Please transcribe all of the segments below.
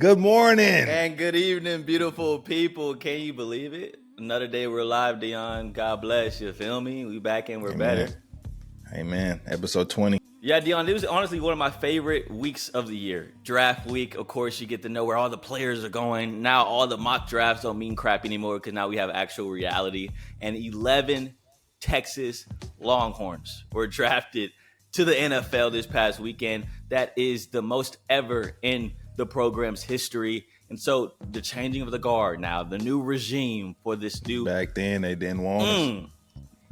Good morning. And good evening, beautiful people. Can you believe it? Another day we're live, Dion. God bless you. Feel me? We back and we're better. Amen. Episode 20. Yeah, Dion, it was honestly one of my favorite weeks of the year. Draft week, of course, you get to know where all the players are going. Now all the mock drafts don't mean crap anymore because now we have actual reality. And 11 Texas Longhorns were drafted to the NFL this past weekend. That is the most ever in the program's history. And so the changing of the guard now, the new regime for this new... Back then, they didn't want us.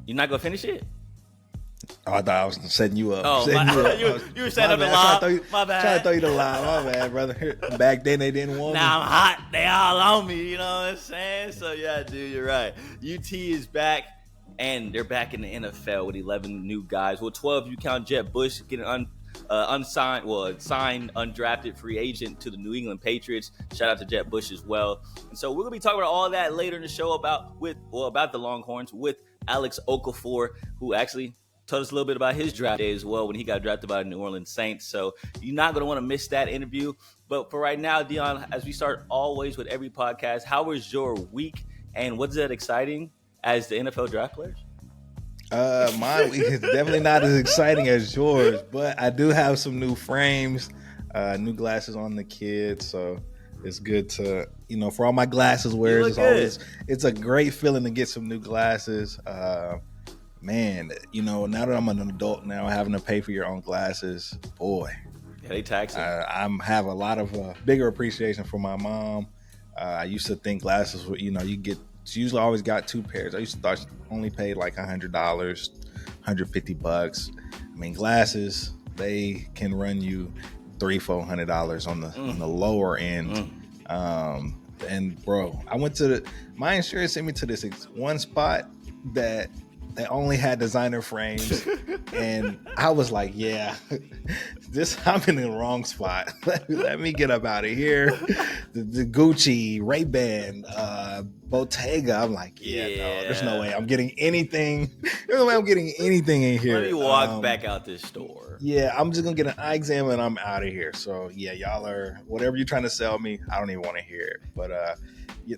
You're not going to finish it? Oh, I thought I was setting you up. Oh, you were setting up the line. My bad. Trying to throw you the line. My bad, brother. Back then, they didn't want me. Now I'm hot. They all on me. You know what I'm saying? So, yeah, dude, you're right. UT is back, and they're back in the NFL with 11 new guys. Well, 12 if you count Jett Bush getting signed undrafted free agent to the New England Patriots. Shout out to Jett Bush as well. And so we're gonna be talking about all that later in the show about the Longhorns with Alex Okafor, who actually told us a little bit about his draft day as well when he got drafted by the New Orleans Saints. So you're not gonna want to miss that interview. But for right now, Dion, as we start always with every podcast, how was your week and what's that exciting as the NFL draft players? My week is definitely not as exciting as yours, but I do have some new frames, new glasses on the kids, so it's good to, for all my glasses wearers, it's a great feeling to get some new glasses. Man, now that I'm an adult now, having to pay for your own glasses, boy. Yeah, they taxing. I have a lot of bigger appreciation for my mom. I used to think glasses were, she usually always got two pairs. I used to thought she only paid like $100, $150. I mean, glasses, they can run you $300-$400 on the lower end. And bro, I went to my insurance sent me to this one spot that they only had designer frames, and I was like, yeah, I'm in the wrong spot. Let me get up out of here. The Gucci, Ray-Ban, Bottega. I'm like, no, there's no way I'm getting anything. There's no way I'm getting anything in here. Let me walk back out this store. Yeah, I'm just gonna get an eye exam and I'm out of here. So yeah, y'all are whatever you're trying to sell me. I don't even want to hear it. But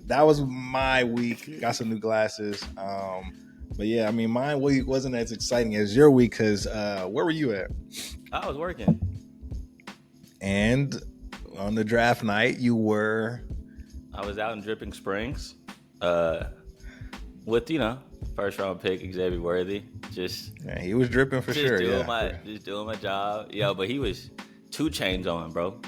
that was my week. Got some new glasses. But yeah, I mean, my week wasn't as exciting as your week because where were you at? I was working. And on the draft night, you were? I was out in Dripping Springs with, first round pick Xavier Worthy. He was dripping for sure. Just doing my job. Yeah, but he was 2 chains on, bro.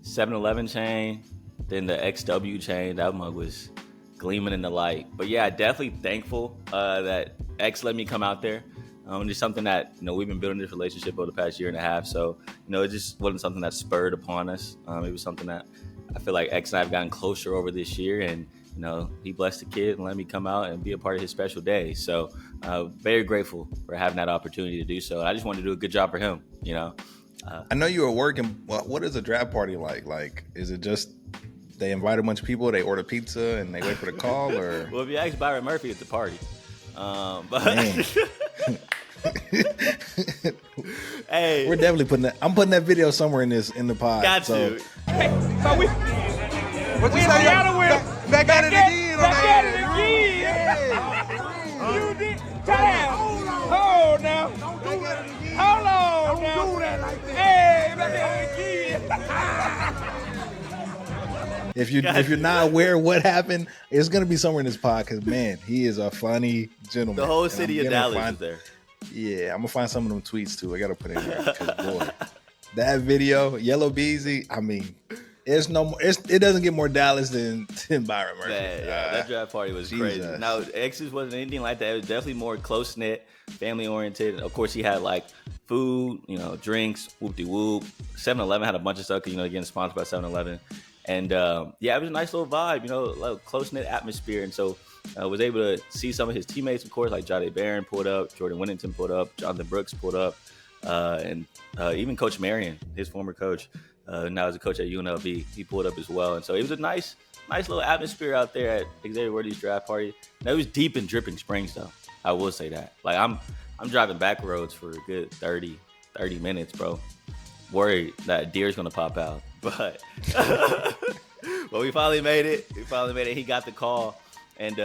7-Eleven chain, then the XW chain. That mug was gleaming in the light. But yeah, definitely thankful that X let me come out there. It's something that we've been building this relationship over the past year and a half. So it just wasn't something that spurred upon us. It was something that I feel like X and I have gotten closer over this year, and he blessed the kid and let me come out and be a part of his special day. So very grateful for having that opportunity to do so. I just wanted to do a good job for him. I know you were working. What is a draft party like? Like, is it just they invite a bunch of people, they order pizza, and they wait for the call, or? Well, if you ask Byron Murphy at the party. Hey, we're definitely putting that. I'm putting that video somewhere in the pod. Got to. Hey, so we say back at it again. Back at it again. You did. Hold now. Don't do that again. Hold on now. Don't do that like that. Hey, back at it again. If you're not aware of what happened, it's gonna be somewhere in this pod because man, he is a funny gentleman. The whole city of Dallas is there. Yeah, I'm gonna find some of them tweets too. I gotta put in there because boy, that video, Yellow Beezy. I mean, it doesn't get more Dallas than Byron Murphy. That draft party was crazy. Now X's wasn't anything like that. It was definitely more close knit, family oriented. Of course, he had like food, drinks, whoop de whoop. 7-Eleven had a bunch of stuff because getting sponsored by 7-Eleven. And it was a nice little vibe, like close-knit atmosphere. And so I was able to see some of his teammates, of course, like Jahdae Barron pulled up, Jordan Whittington pulled up, Jonathan Brooks pulled up, and even Coach Marion, his former coach, now as a coach at UNLV, he pulled up as well. And so it was a nice little atmosphere out there at Xavier Worthy's draft party. Now, it was deep in Dripping Springs, though. I will say that. Like, I'm driving back roads for a good 30 minutes, bro. worried that deer's gonna pop out, but but we finally made it. He got the call, and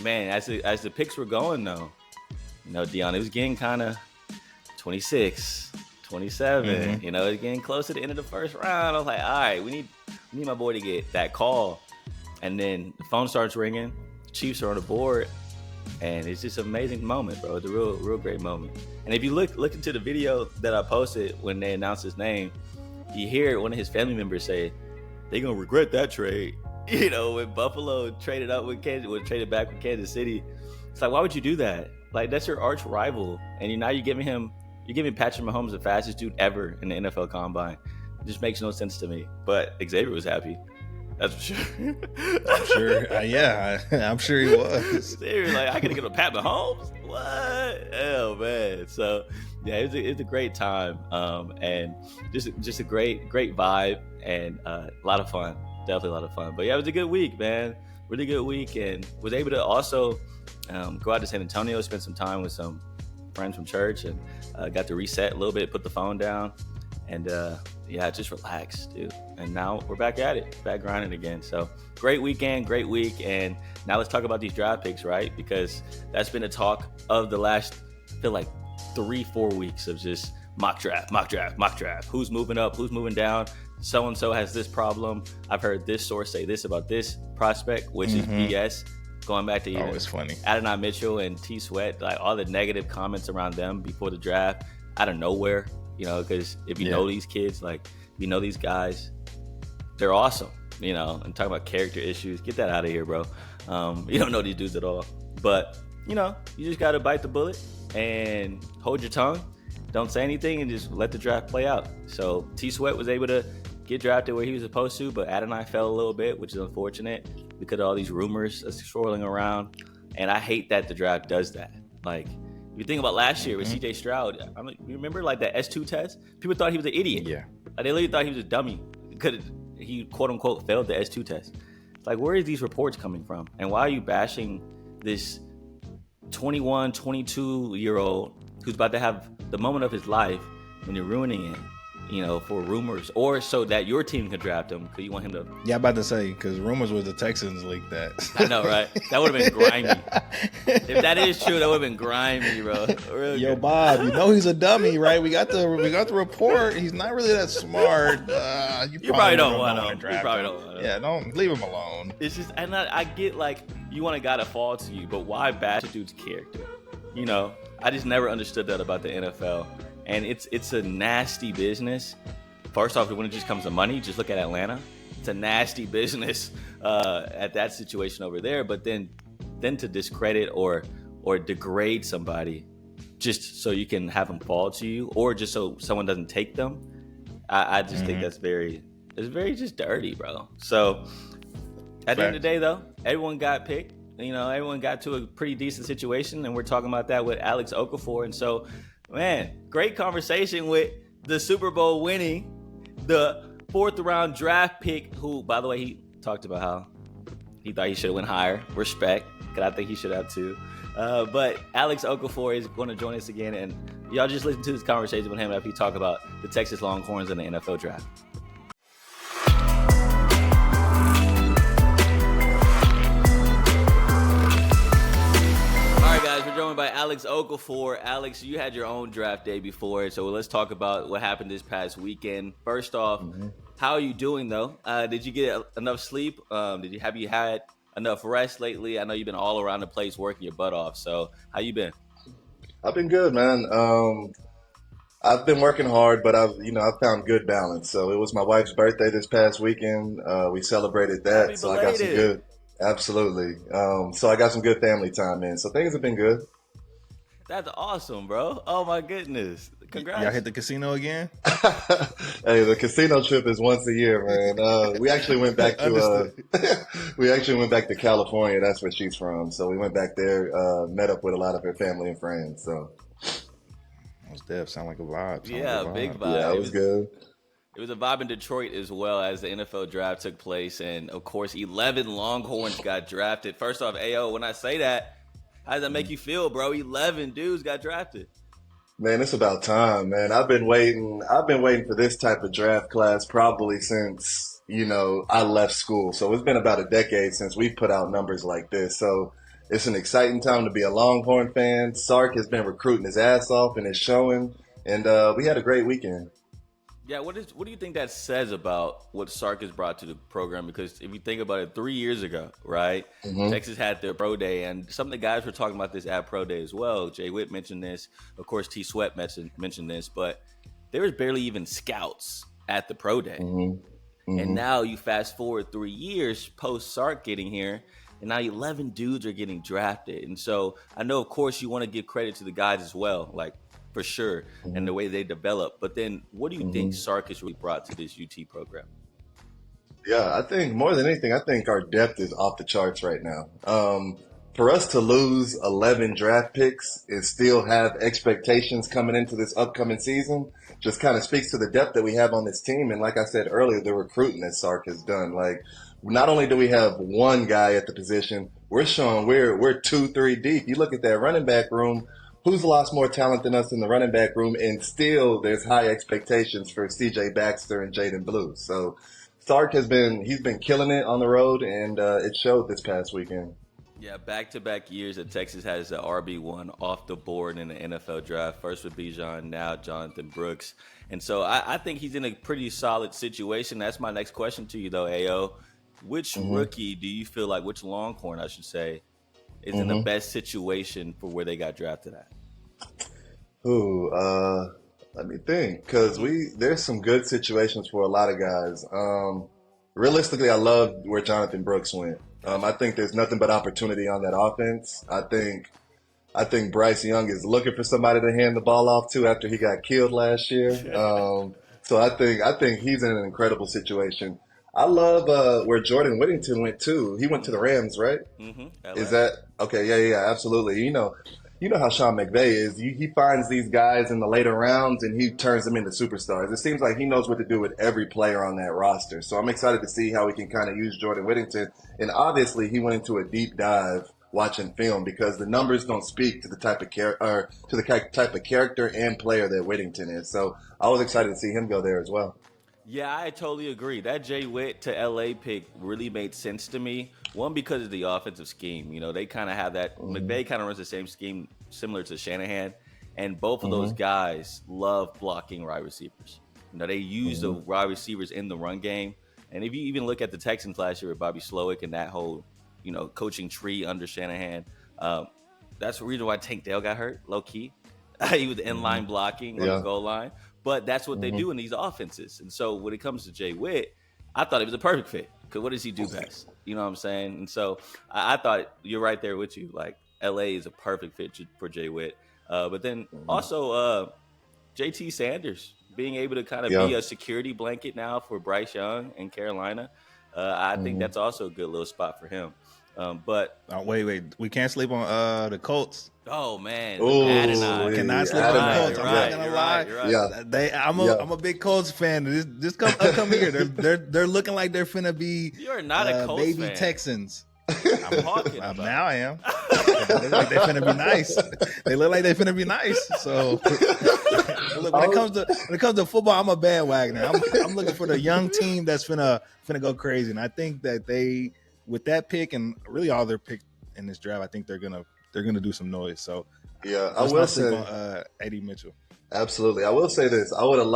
man, as the picks were going though, Deion, it was getting kind of 26, 27. Mm-hmm. It was getting close to the end of the first round. I was like, all right, we need my boy to get that call, and then the phone starts ringing. The Chiefs are on the board. And it's just an amazing moment, bro. It's a real great moment. And if you look into the video that I posted when they announced his name, you hear one of his family members say, "They're gonna regret that trade." When Buffalo traded back with Kansas City. It's like, why would you do that? Like, that's your arch rival, and you're giving Patrick Mahomes the fastest dude ever in the NFL Combine. It just makes no sense to me. But Xavier was happy. That's for sure. I'm sure. I'm sure he was. Seriously, like, I gotta get a Pat Mahomes. What? Oh man. So yeah, it's a great time, and just a great vibe, and a lot of fun. Definitely a lot of fun. But yeah, it was a good week, man. Really good week, and was able to also go out to San Antonio, spend some time with some friends from church, and got to reset a little bit, put the phone down, and just relax, dude. And now we're back at it, back grinding again. So great weekend, great week. And now let's talk about these draft picks, right? Because that's been a talk of the last, I feel like 3-4 weeks of just mock draft. Who's moving up? Who's moving down? So-and-so has this problem. I've heard this source say this about this prospect, which is BS. Going back to always funny. Adonai Mitchell and T Sweat, like all the negative comments around them before the draft out of nowhere, because if you know these kids, like, you know these guys, they're awesome, and talking about character issues. Get that out of here, bro. You don't know these dudes at all. But, you just got to bite the bullet and hold your tongue. Don't say anything and just let the draft play out. So T Sweat was able to get drafted where he was supposed to, but Adonai fell a little bit, which is unfortunate because of all these rumors that's swirling around. And I hate that the draft does that. Like, if you think about last year with CJ Stroud, you remember like that S2 test? People thought he was an idiot. Yeah. Like, they literally thought he was a dummy because he quote unquote failed the S2 test. Like, where are these reports coming from? And why are you bashing this 21, 22-year-old who's about to have the moment of his life when you're ruining it, for rumors, or so that your team can draft him because you want him to? Yeah, I'm about to say, because rumors was the Texans leaked that. I know, right? That would have been grimy. If that is true, that would have been grimy, bro. Yo, Bob, he's a dummy, right? We got the report. He's not really that smart. You probably don't want him. You probably don't want him. Yeah, don't leave him alone. It's just, and I get, like, you want a guy to fall to you, but why bash a dude's character? I just never understood that about the NFL. And it's a nasty business. First off, when it just comes to money, just look at Atlanta. It's a nasty business at that situation over there. But then to discredit or degrade somebody just so you can have them fall to you, or just so someone doesn't take them, I just think it's very just dirty, bro. So at the end of the day, though, everyone got picked. Everyone got to a pretty decent situation, and we're talking about that with Alex Okafor. And so, man, great conversation with the Super Bowl winning, the 4th round draft pick, who, by the way, he talked about how he thought he should have went higher. Respect, because I think he should have too. But Alex Okafor is going to join us again, and y'all just listen to this conversation with him after he talk about the Texas Longhorns and the NFL draft. We're joined by Alex Okafor. Alex, you had your own draft day before, so let's talk about what happened this past weekend. First off, how are you doing, though? Did you get enough sleep? Have you had enough rest lately? I know you've been all around the place working your butt off, so how you been? I've been good, man. I've been working hard, but I've found good balance. So it was my wife's birthday this past weekend. We celebrated that, Happy so I got some good. Absolutely. So I got some good family time in. So things have been good. That's awesome, bro. Oh my goodness. Congrats. Y'all hit the casino again? Hey, the casino trip is once a year, man. We actually went back to California. That's where she's from. So we went back there, met up with a lot of her family and friends. So Most def sound like a vibe. Big vibe. Yeah, it was good. It was a vibe in Detroit as well as the NFL draft took place. And, of course, 11 Longhorns got drafted. First off, AO, when I say that, how does that make you feel, bro? 11 dudes got drafted. Man, it's about time, man. I've been waiting. I've been waiting for this type of draft class probably since, I left school. So it's been about a decade since we've put out numbers like this. So it's an exciting time to be a Longhorn fan. Sark has been recruiting his ass off and it's showing. And we had a great weekend. Yeah, what do you think that says about what Sark has brought to the program? Because if you think about it, 3 years ago, right, Texas had their pro day, and some of the guys were talking about this at pro day as well. Jay Witt mentioned this. Of course, T. Sweat mentioned this, but there was barely even scouts at the pro day. And now you fast forward 3 years post Sark getting here, and now 11 dudes are getting drafted. And so I know, of course, you want to give credit to the guys as well, like, for sure, and the way they develop. But then what do you think Sark has really brought to this UT program? Yeah, I think more than anything, I think our depth is off the charts right now. For us to lose 11 draft picks and still have expectations coming into this upcoming season just kind of speaks to the depth that we have on this team. And like I said earlier, the recruiting that Sark has done. Like, not only do we have one guy at the position, we're showing we're 2-3 deep. You look at that running back room. Who's lost more talent than us in the running back room? And still there's high expectations for C.J. Baxter and Jaden Blue. So Sark he's been killing it on the road, and it showed this past weekend. Yeah, back-to-back years that Texas has the RB1 off the board in the NFL draft. First with Bijan, now Jonathan Brooks. And so I think he's in a pretty solid situation. That's my next question to you, though, AO. Which rookie do you feel like, which Longhorn, I should say, is in the best situation for where they got drafted at? Let me think, because there's some good situations for a lot of guys. Realistically, I love where Jonathan Brooks went. I think there's nothing but opportunity on that offense. I think Bryce Young is looking for somebody to hand the ball off to after he got killed last year. So I think he's in an incredible situation. I love where Jordan Whittington went too. He went to the Rams, right? Is that okay? Yeah, absolutely. You know how Sean McVay is. He finds these guys in the later rounds and he turns them into superstars. It seems like he knows what to do with every player on that roster. So I'm excited to see how we can kind of use Jordan Whittington. And obviously, he went into a deep dive watching film because the numbers don't speak to the type of character and player that Whittington is. So I was excited to see him go there as well. Yeah, I totally agree. That Jay Witt to LA pick really made sense to me. One, because of the offensive scheme. They kind of have that. McVay kind of runs the same scheme similar to Shanahan. And both of those guys love blocking wide receivers. They use the wide receivers in the run game. And if you even look at the Texans last year with Bobby Slowick and that whole, coaching tree under Shanahan, that's the reason why Tank Dell got hurt, low key. He was in-line blocking on the goal line. But that's what they do in these offenses. And so when it comes to Jay Witt, I thought it was a perfect fit. Because what does he do best? You know what I'm saying? And so I thought you're right there with you. Like, L.A. is a perfect fit for Jay Witt. But then also J.T. Sanders being able to kind of be a security blanket now for Bryce Young in Carolina. I think that's also a good little spot for him. But wait, we can't sleep on the Colts. Oh man, cannot sleep on the Colts. I'm not gonna lie. Yeah. I'm a big Colts fan. This come here. They're looking like they're finna be. You're not a Colts baby fan. Texans. I'm talking about. Now I am. They look like they finna be nice. They look like they finna be nice. So look, when it comes to football, I'm a bandwagoner. I'm looking for the young team that's finna go crazy, and I think that they. With that pick and really all their pick in this draft, I think they're gonna do some noise. So yeah, I will say Eddie Mitchell. Absolutely, I will say this: I would have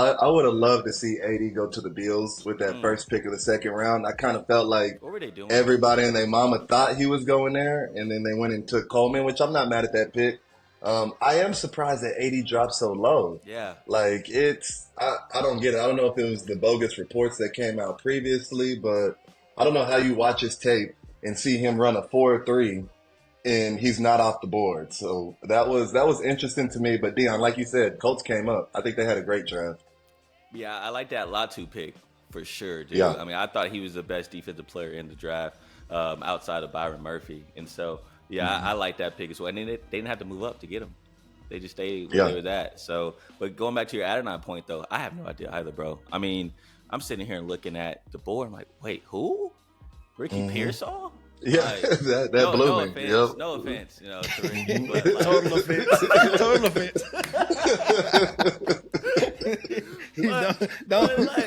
loved to see AD go to the Bills with that first pick of the second round. I kind of felt like what were they doing? Everybody and their mama thought he was going there, and then they went and took Coleman, which I'm not mad at that pick. I am surprised that AD dropped so low. Yeah, like I don't get it. I don't know if it was the bogus reports that came out previously, but. I don't know how you watch his tape and see him run a 4.3 and he's not off the board. So that was interesting to me. But Dion, like you said, Colts came up. I think they had a great draft. Yeah, I like that Latu pick for sure, dude. Yeah. I mean, I thought he was the best defensive player in the draft outside of Byron Murphy. And so, I like that pick as well. And they didn't have to move up to get him. They just stayed where they were at. So, but going back to your Adonai point, though, I have no idea either, bro. I mean, I'm sitting here and looking at the board. I'm like, wait, who? Ricky Pearsall? Yeah, Like, that no, blew no me. offense, Yep. no offense, Tariq, but, like, Total offense. Total offense.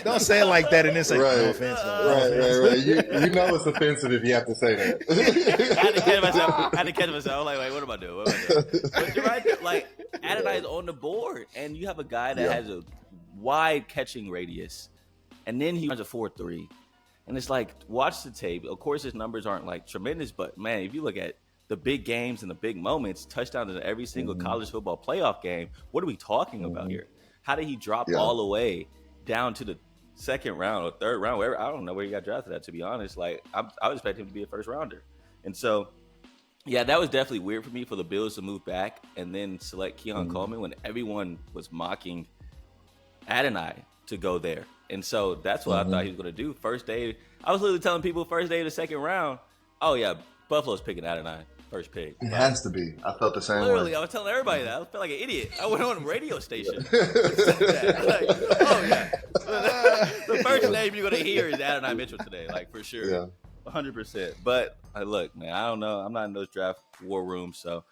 Don't say it like that and then say Right. no offense. Right. You know it's offensive if you have to say that. I had to catch myself. I was like, wait, what am I doing? But you're right. Like, Adonai is on the board, and you have a guy that has a wide catching radius, and then he runs a 4.3, and it's like, watch the tape. Of course, his numbers aren't like tremendous, but man, if you look at the big games and the big moments, touchdowns in every single college football playoff game, what are we talking about here? How did he drop all the way down to the second round or third round? Wherever, I don't know where he got drafted at, to be honest. Like, I would expect him to be a first rounder. And so, yeah, that was definitely weird for me for the Bills to move back and then select Keon Coleman when everyone was mocking Adonai to go there. And so that's what I thought he was going to do. First day, I was literally telling people first day of the second round, oh, yeah, Buffalo's picking Adonai. First pick. It has to be. I felt the same Literally, way. I was telling everybody that. I felt like an idiot. I went on a radio station. Like, oh, yeah. The first name you're going to hear is Adonai Mitchell today, like, for sure. Yeah. 100%. But, look, man, I don't know. I'm not in those draft war rooms, so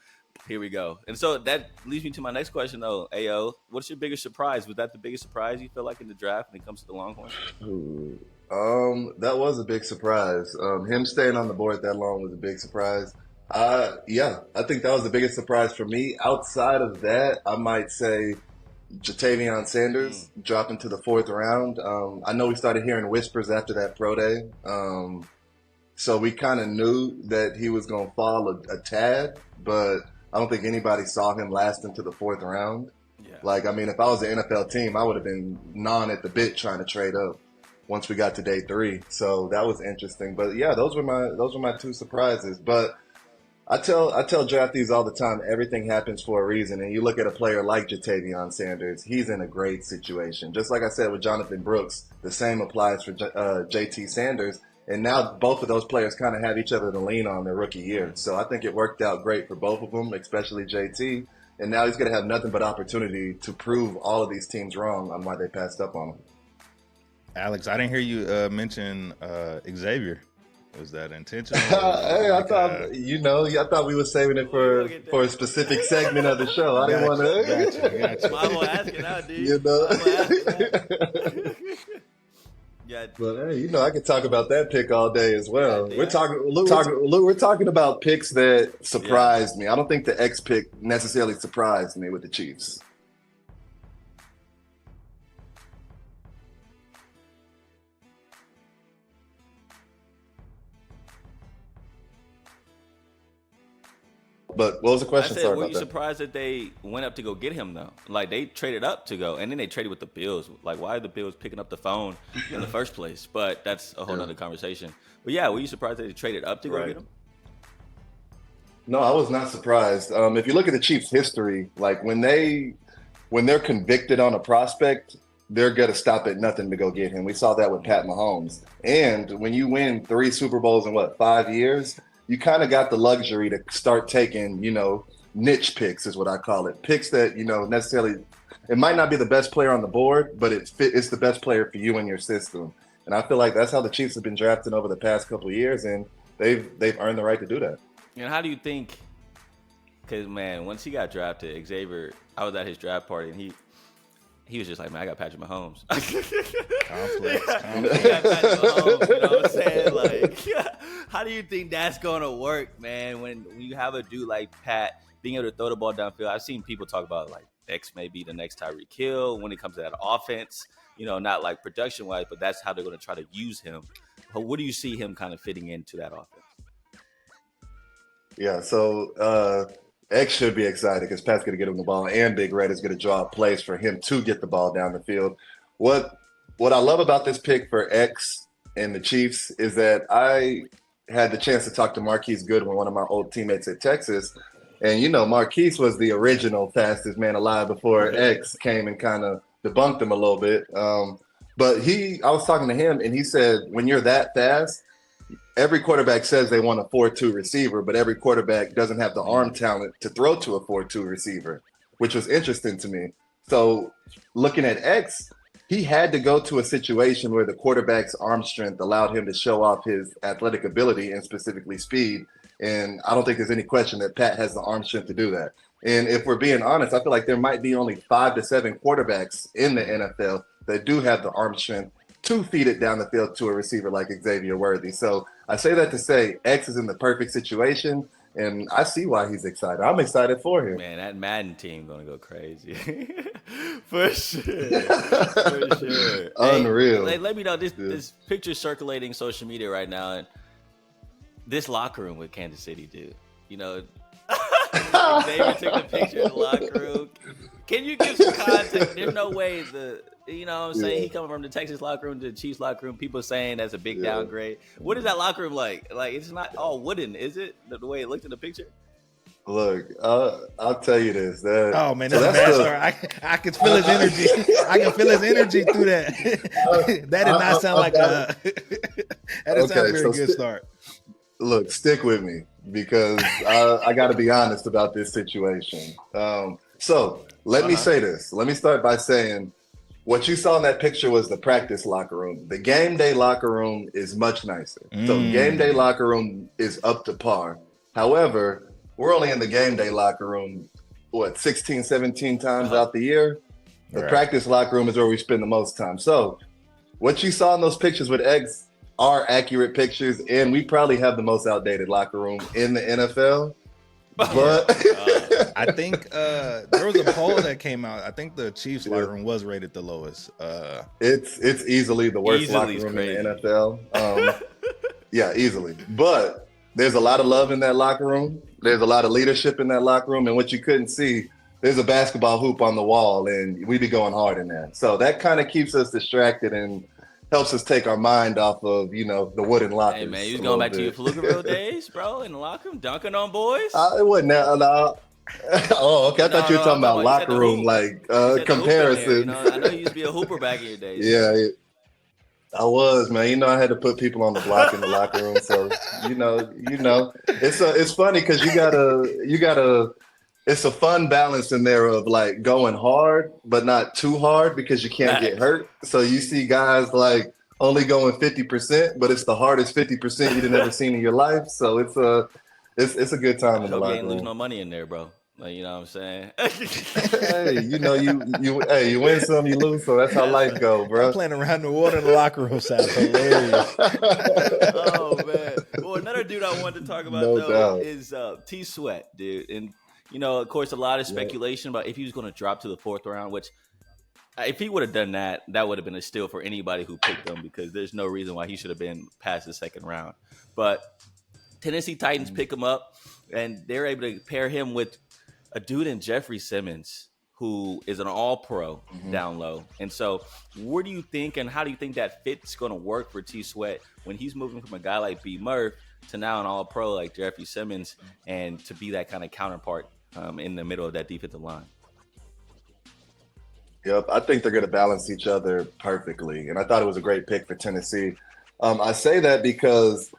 here we go. And so that leads me to my next question, though. Ayo, what's your biggest surprise? Was that the biggest surprise you feel like in the draft when it comes to the Longhorns? That was a big surprise. Him staying on the board that long was a big surprise. Yeah, I think that was the biggest surprise for me. Outside of that, I might say Jatavion Sanders dropping to the fourth round. I know we started hearing whispers after that pro day. So we kind of knew that he was going to fall a tad, but I don't think anybody saw him last into the fourth round. Yeah. Like, I mean, if I was an NFL team, I would have been gnawing at the bit trying to trade up once we got to day 3. So that was interesting. But yeah, those were my two surprises. But I tell draftees all the time, everything happens for a reason. And you look at a player like Jatavion Sanders, he's in a great situation. Just like I said with Jonathan Brooks, the same applies for JT Sanders. And now both of those players kind of have each other to lean on their rookie year. So I think it worked out great for both of them, especially JT. And now he's going to have nothing but opportunity to prove all of these teams wrong on why they passed up on him. Alex, I didn't hear you mention Xavier. Was that intentional? Hey, I thought we were saving it for a specific segment of the show. I didn't want to. Gotcha. Well, I'm gonna ask it now, dude. You know. Yeah. But hey, I could talk about that pick all day as well. Yeah. We're talking about picks that surprised me. I don't think the X pick necessarily surprised me with the Chiefs. But what was the question? I said, were you surprised that they went up to go get him, though? Like, they traded up to go, and then they traded with the Bills. Like, why are the Bills picking up the phone in the first place? But that's a whole other conversation. But, yeah, were you surprised that they traded up to go get him? No, I was not surprised. If you look at the Chiefs' history, like, when they're convicted on a prospect, they're going to stop at nothing to go get him. We saw that with Pat Mahomes. And when you win 3 Super Bowls in, 5 years, you kind of got the luxury to start taking, niche picks is what I call it. Picks that, necessarily, it might not be the best player on the board, but it's the best player for you in your system. And I feel like that's how the Chiefs have been drafting over the past couple of years, and they've earned the right to do that. And how do you think, because, man, once he got drafted, Xavier, I was at his draft party, and he was just like, man, I got Patrick Mahomes. Complex. He got Patrick Mahomes, you know what I'm saying? Like, how do you think that's going to work, man, when you have a dude like Pat being able to throw the ball downfield? I've seen people talk about, like, X may be the next Tyreek Hill when it comes to that offense, not like production-wise, but that's how they're going to try to use him. But what do you see him kind of fitting into that offense? Yeah, so X should be excited because Pat's going to get him the ball, and Big Red is going to draw up plays for him to get the ball down the field. What I love about this pick for X and the Chiefs is that I had the chance to talk to Marquise Goodwin, one of my old teammates at Texas. And, Marquise was the original fastest man alive before X came and kind of debunked him a little bit. But I was talking to him, and he said, when you're that fast, every quarterback says they want a 4-2 receiver, but every quarterback doesn't have the arm talent to throw to a 4-2 receiver, which was interesting to me. So looking at X, he had to go to a situation where the quarterback's arm strength allowed him to show off his athletic ability and specifically speed. And I don't think there's any question that Pat has the arm strength to do that. And if we're being honest, I feel like there might be only 5 to 7 quarterbacks in the NFL that do have the arm strength to feed it down the field to a receiver like Xavier Worthy. So I say that to say X is in the perfect situation, and I see why he's excited. I'm excited for him. Man, that Madden team gonna go crazy. For sure. For sure. Unreal. Hey, let me know this picture circulating social media right now, and this locker room with Kansas City, dude. You know, David took the picture in the locker room. Can you give some context? There's no way you know what I'm saying? He coming from the Texas locker room to the Chiefs locker room. People saying that's a big downgrade. What is that locker room like? Like, it's not all wooden, is it? The way it looked in the picture? Look, I'll tell you this. Oh man, that's I can feel his energy. I can feel his energy through that. That did not sound like a. That didn't sound a very good start. Look, stick with me because I got to be honest about this situation. So let me say this. Let me start by saying what you saw in that picture was the practice locker room. The game day locker room is much nicer. So game day locker room is up to par. However, we're only in the game day locker room, 16, 17 times out the year? The practice locker room is where we spend the most time. So what you saw in those pictures with X are accurate pictures, and we probably have the most outdated locker room in the NFL. But I think there was a poll that came out. I think the Chiefs locker room was rated the lowest. It's easily the worst locker room in the NFL. Yeah, easily. But there's a lot of love in that locker room. There's a lot of leadership in that locker room. And what you couldn't see, there's a basketball hoop on the wall, and we be going hard in there. So that kind of keeps us distracted and helps us take our mind off of, the wooden lockers. Hey, man, you was going back to your Pflugerville days, bro, in the locker room, dunking on boys? It wasn't that. Oh, okay. I thought you were talking about locker room, like comparison. I know you used to be a hooper back in your days. Yeah, I was, man. I had to put people on the block in the locker room. So, it's funny because you gotta. It's a fun balance in there of like going hard, but not too hard because you can't get hurt. So you see guys like only going 50%, but it's the hardest 50% you've ever seen in your life. So it's a good time in the locker room. You ain't lose no money in there, bro. Like, you know what I'm saying? Hey, you win some, you lose some. That's how life go, bro. I'm playing around the water in the locker room sounds hilarious. Oh man. Well, another dude I wanted to talk about is T Sweat, dude. And of course, a lot of speculation about if he was going to drop to the 4th round, which if he would have done that, that would have been a steal for anybody who picked him because there's no reason why he should have been past the 2nd round. But Tennessee Titans pick him up, and they're able to pair him with a dude in Jeffrey Simmons, who is an all-pro down low. And so what do you think, and how do you think that fit's going to work for T Sweat when he's moving from a guy like B. Murph to now an all-pro like Jeffrey Simmons and to be that kind of counterpart in the middle of that defensive line? Yep, I think they're going to balance each other perfectly. And I thought it was a great pick for Tennessee. I say that because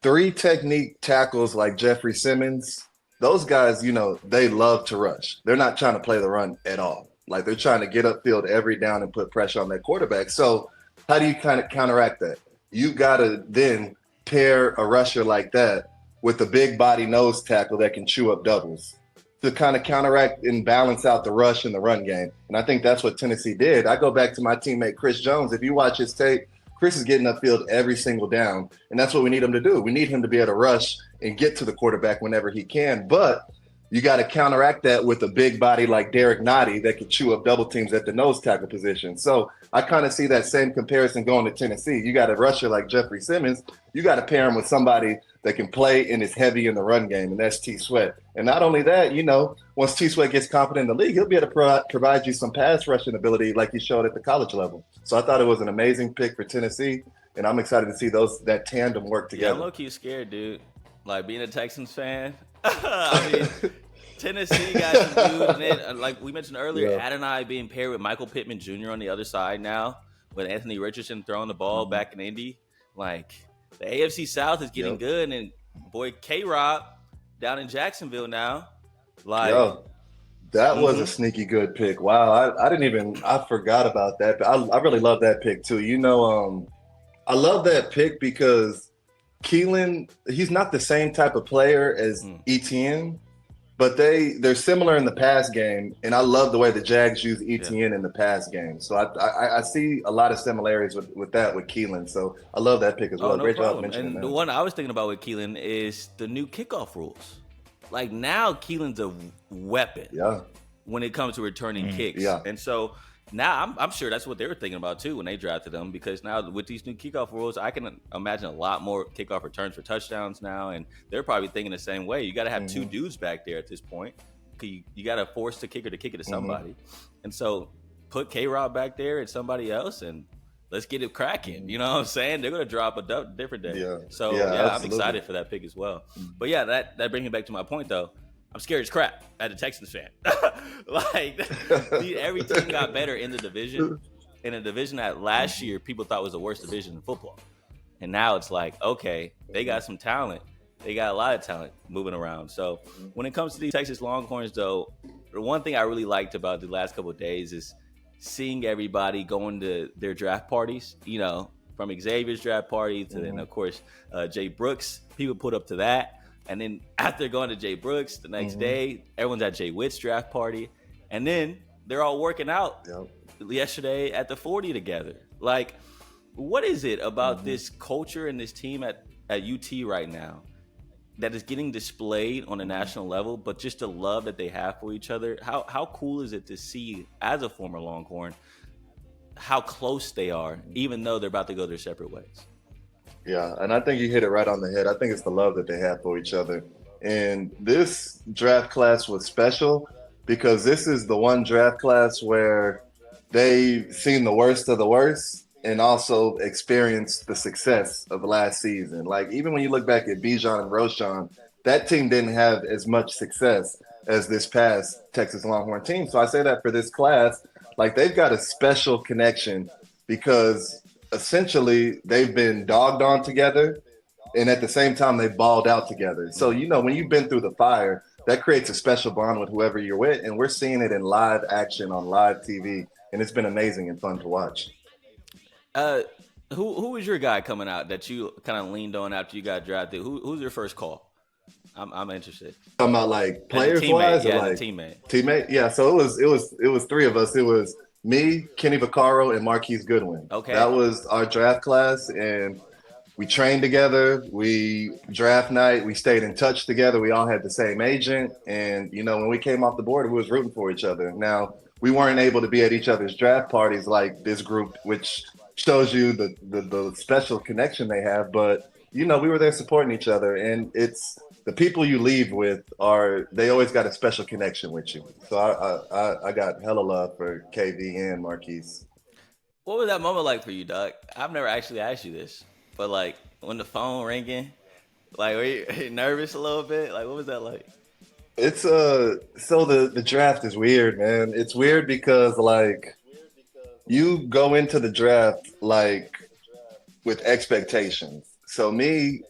3 technique tackles like Jeffrey Simmons, those guys, they love to rush. They're not trying to play the run at all. Like, they're trying to get upfield every down and put pressure on that quarterback. So how do you kind of counteract that? You got to then pair a rusher like that with a big body nose tackle that can chew up doubles to kind of counteract and balance out the rush and the run game. And I think that's what Tennessee did. I go back to my teammate Chris Jones. If you watch his tape, Chris is getting upfield every single down, and that's what we need him to do. We need him to be able to rush and get to the quarterback whenever he can. But you got to counteract that with a big body like Derek Nottie that can chew up double teams at the nose tackle position. So I kind of see that same comparison going to Tennessee. You got a rusher like Jeffrey Simmons. You got to pair him with somebody that can play and is heavy in the run game, and that's T Sweat. And not only that, once T Sweat gets confident in the league, he'll be able to provide you some pass rushing ability like he showed at the college level. So I thought it was an amazing pick for Tennessee, and I'm excited to see that tandem work together. Yeah, I'm low-key scared, dude. Like, being a Texans fan, I mean, Tennessee got some dudes, and then, like we mentioned earlier, Adonai being paired with Michael Pittman Jr. on the other side now, with Anthony Richardson throwing the ball back in Indy. Like, the AFC South is getting good, and boy, K-Rob down in Jacksonville now. Like, That was a sneaky good pick. Wow, I forgot about that. But I really love that pick too. I love that pick because Keelan, he's not the same type of player as ETN, but they're similar in the pass game, and I love the way the Jags use ETN in the pass game. So I see a lot of similarities with Keelan. So I love that pick as well. No Great problem. job mentioning that. And the one I was thinking about with Keelan is the new kickoff rules. Like now, Keelan's a weapon. Yeah. When it comes to returning kicks. Yeah. And so now I'm sure that's what they were thinking about too when they drafted him, because now with these new kickoff rules, I can imagine a lot more kickoff returns for touchdowns now, and they're probably thinking the same way. You got to have two dudes back there at this point. You got to force the kicker to kick it to somebody. And so put K-Rob back there and somebody else, and let's get it cracking. You know what I'm saying? They're going to drop a different day. Yeah. So, I'm excited for that pick as well. But, yeah, that brings me back to my point, though. I'm scared as crap as a Texans fan. Every team got better in the division, in a division that last year people thought was the worst division in football. And now it's like, okay, they got some talent. They got a lot of talent moving around. So when it comes to the Texas Longhorns, though, the one thing I really liked about the last couple of days is seeing everybody going to their draft parties, from Xavier's draft party to then, of course, Jay Brooks. People put up to that. And then after going to Jay Brooks, the next day, everyone's at Jay Witt's draft party. And then they're all working out yesterday at the 40 together. Like, what is it about this culture and this team at UT right now that is getting displayed on a national level, but just the love that they have for each other? How cool is it to see, as a former Longhorn, how close they are, even though they're about to go their separate ways? Yeah, and I think you hit it right on the head. I think it's the love that they have for each other. And this draft class was special because this is the one draft class where they've seen the worst of the worst and also experienced the success of last season. Like, even when you look back at Bijan and Roshan, that team didn't have as much success as this past Texas Longhorn team. So I say that for this class, like, they've got a special connection because essentially they've been dogged on together, and at the same time they've balled out together. So, when you've been through the fire, that creates a special bond with whoever you're with, and we're seeing it in live action on live TV, and it's been amazing and fun to watch. Who was your guy coming out that you kind of leaned on after you got drafted? Who's your first call? I'm interested. Talking about like players wise, or like teammate. Yeah. So it was three of us. It was me, Kenny Vaccaro, and Marquise Goodwin. Okay. That was our draft class, and we trained together. We draft night, we stayed in touch together. We all had the same agent, and when we came off the board, we was rooting for each other. Now, we weren't able to be at each other's draft parties like this group, which shows you the special connection they have. But we were there supporting each other, and it's the people you leave with they always got a special connection with you. So I got hella love for KV and Marquise. What was that moment like for you, Doug? I've never actually asked you this, but like when the phone ringing, like were you nervous a little bit? Like what was that like? It's so the draft is weird, man. It's weird because like you go into the draft like with expectations. So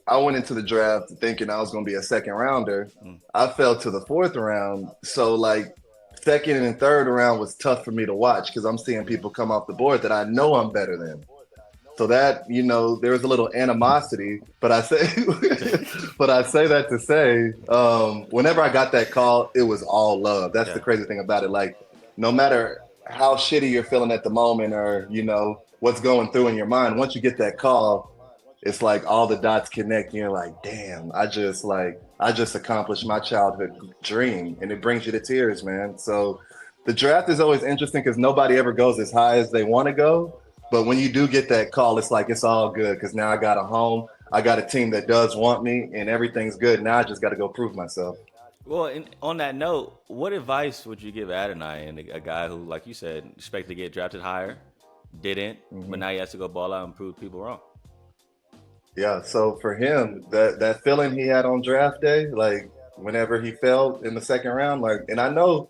I went into the draft thinking I was going to be a second rounder. I fell to the fourth round. So like second and third round was tough for me to watch because I'm seeing people come off the board that I know I'm better than. So that, there was a little animosity, but I say that to say, whenever I got that call, it was all love. That's the crazy thing about it. Like, no matter how shitty you're feeling at the moment or, what's going through in your mind, once you get that call, it's like all the dots connect and you're like, damn, I just accomplished my childhood dream, and it brings you to tears, man. So the draft is always interesting because nobody ever goes as high as they want to go. But when you do get that call, it's like it's all good because now I got a home. I got a team that does want me, and everything's good. Now I just got to go prove myself. Well, and on that note, what advice would you give Adonai, and a guy who, like you said, expected to get drafted higher, didn't, but now he has to go ball out and prove people wrong? Yeah, so for him, that feeling he had on draft day, like whenever he fell in the second round, like, and I know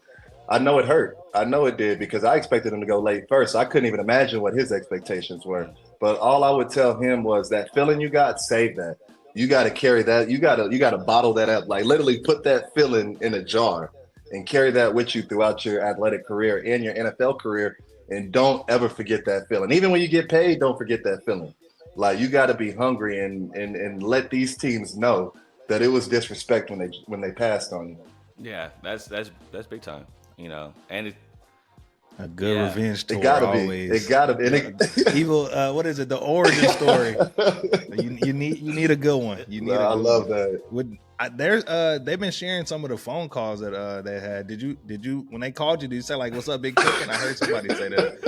it hurt. I know it did because I expected him to go late first. So I couldn't even imagine what his expectations were. But all I would tell him was that feeling you got, save that. You got to carry that. You got to bottle that up. Like literally put that feeling in a jar and carry that with you throughout your athletic career and your NFL career. And don't ever forget that feeling. Even when you get paid, don't forget that feeling. Like, you got to be hungry and let these teams know that it was disrespect when they passed on you. Yeah, that's big time. And a good revenge tour. It gotta always. be. It gotta be. Evil. What is it? The origin story. you need a good one. I love that. They've been sharing some of the phone calls that they had. Did you when they called you? Did you say like, "What's up, Big Chicken"? I heard somebody say that.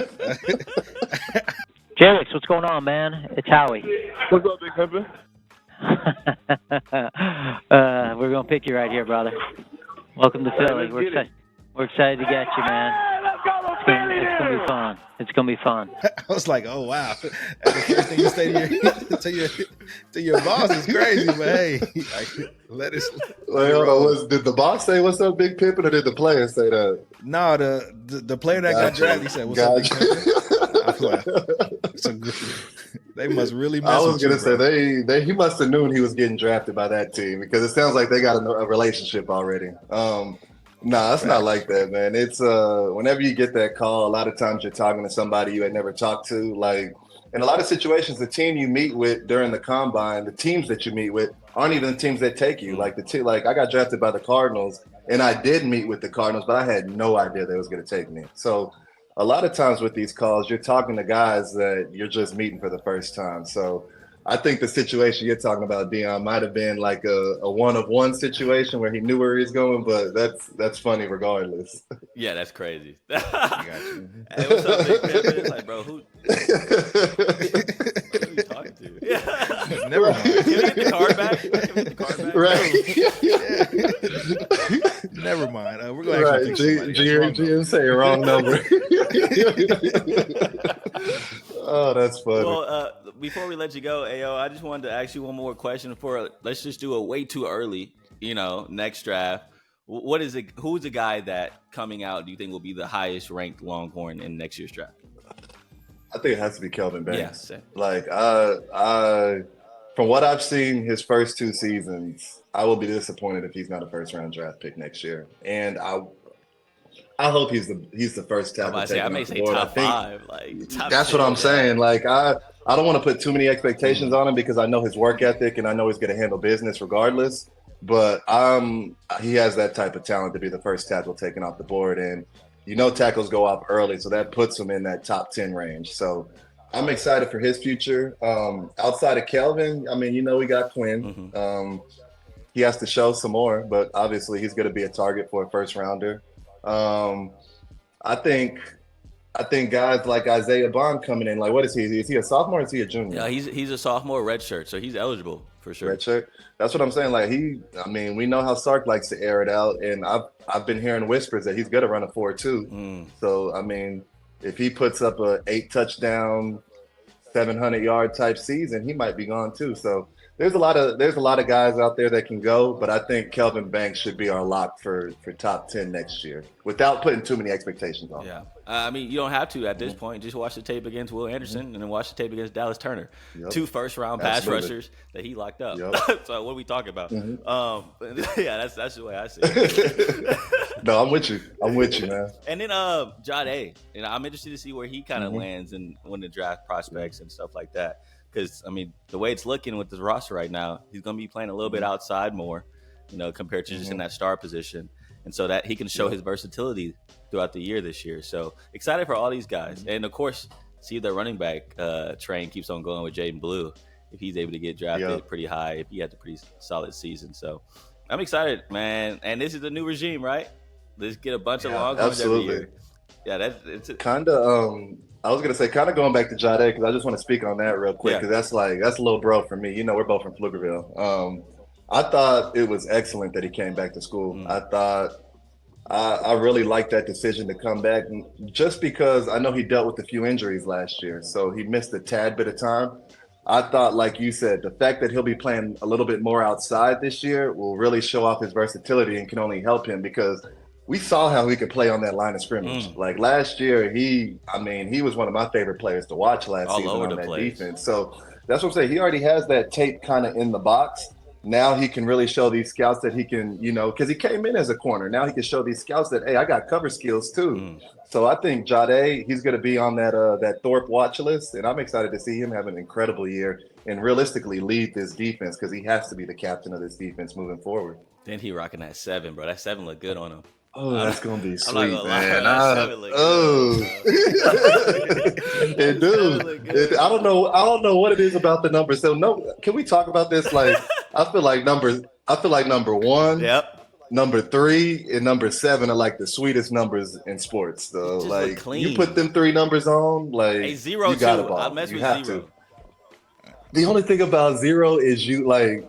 Jelix, what's going on, man? It's Howie. What's up, Big Pimpin'? We're gonna pick you right here, brother. Welcome to Philly. We're excited to get you, man. It's gonna be fun. It's gonna be fun. I was like, "Oh wow!" That's the first thing you say to your boss is crazy, but hey, like, let us. Did the boss say "What's up, Big Pimpin'," or did the player say that? No, the player that got drafted, he said, "What's up, Big Pimpin'?" I feel like, so good. They must really mess I was with gonna you, say he must have known he was getting drafted by that team, because it sounds like they got a relationship already. No, it's not like that, man. It's whenever you get that call, a lot of times you're talking to somebody you had never talked to. Like, in a lot of situations, the team you meet with during the combine, the teams that you meet with aren't even the teams that take you. Like I got drafted by the Cardinals, and I did meet with the Cardinals, but I had no idea they was going to take me. So a lot of times with these calls, you're talking to guys that you're just meeting for the first time. So I think the situation you're talking about, Dion, might have been like a one-of-one situation where he knew where he was going, but that's funny regardless. Yeah, that's crazy. I got you. Hey, what's up, Big Pimpin'? It's like, bro, who are you talking to? Yeah. Never mind. Can we get the card back? Can we get the card back? Right. Never mind. We're going to actually pick somebody. GM say wrong number. Oh, that's funny. Well, before we let you go, Ayo, I just wanted to ask you one more question let's just do a way too early, next draft. Who's the guy that coming out do you think will be the highest ranked Longhorn in next year's draft? I think it has to be Kelvin Banks. Yeah, same. Like, from what I've seen his first 2 seasons, I will be disappointed if he's not a first-round draft pick next year. And I hope he's the first tackle taken I may off the say board. top 5. Like, That's what I'm saying. Like, I don't want to put too many expectations on him, because I know his work ethic and I know he's going to handle business regardless. But he has that type of talent to be the first tackle taken off the board. And tackles go off early, so that puts him in that top 10 range. So I'm excited for his future. Outside of Kelvin, I mean, we got Quinn. Mm-hmm. He has to show some more, but obviously he's going to be a target for a first rounder. I think guys like Isaiah Bond coming in, like, what is he? Is he a sophomore or is he a junior? Yeah, he's a sophomore, redshirt, so he's eligible for sure. Redshirt. That's what I'm saying. Like, we know how Sark likes to air it out, and I've been hearing whispers that he's going to run a 4.2. So, I mean, if he puts up a 8 touchdown, 700-yard type season, he might be gone too. So there's a lot of guys out there that can go, but I think Kelvin Banks should be our lock for top 10 next year without putting too many expectations on him. Yeah. I mean, you don't have to at this point. Just watch the tape against Will Anderson and then watch the tape against Dallas Turner. Yep. 2 first-round pass rushers that he locked up. Yep. So what are we talking about? Yeah, that's the way I see it. No, I'm with you, man. And then Jade, I'm interested to see where he kind of lands in when the draft prospects and stuff like that. Because, I mean, the way it's looking with this roster right now, he's going to be playing a little bit outside more, compared to just in that star position. And so that he can show his versatility throughout the year this year. So excited for all these guys. And, of course, see if the running back train keeps on going with Jaden Blue, if he's able to get drafted pretty high, if he had a pretty solid season. So I'm excited, man. And this is the new regime, right? Let's get a bunch of Longhorns every year. Yeah, it's kind of I was gonna say, kind of going back to Jade, because I just want to speak on that real quick, because that's a little bro for me. We're both from Pflugerville. I thought it was excellent that he came back to school. I thought I really liked that decision to come back, just because I know he dealt with a few injuries last year, so he missed a tad bit of time. I thought, like you said, the fact that he'll be playing a little bit more outside this year will really show off his versatility and can only help him, because we saw how he could play on that line of scrimmage. Like last year, he was one of my favorite players to watch last season on that defense. So that's what I'm saying. He already has that tape kind of in the box. now he can really show these scouts that he can, because he came in as a corner. Now he can show these scouts that, hey, I got cover skills too. So I think Jade, he's going to be on that Thorpe watch list, and I'm excited to see him have an incredible year and realistically lead this defense because he has to be the captain of this defense moving forward. Then he rocking that 7, bro. That 7 look good on him. Oh, that's gonna be sweet, man. It do. I don't know what it is about the numbers. So no, can we talk about this? Like, I feel like number 1, number 3, and number 7 are like the sweetest numbers in sports. So like, you put them 3 numbers on, like, hey, 0 you got too. a ball. I mess You with have 0. to. The only thing about 0 is you like.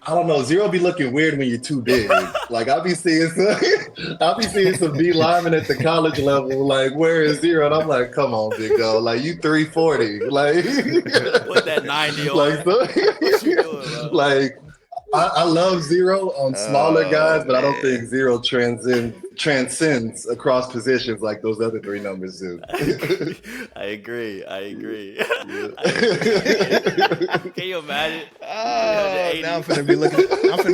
I don't know. 0 be looking weird when you're too big. Like I'll be seeing some D linemen at the college level. Like, where is 0? And I'm like, come on, big dog. Like, you 340. Like, put that 90 on. Like, What you doing, bro? Like, I love 0 on smaller guys, but I don't think 0 transcends across positions like those other 3 numbers do. I agree. Can you imagine? Oh, now I'm finna be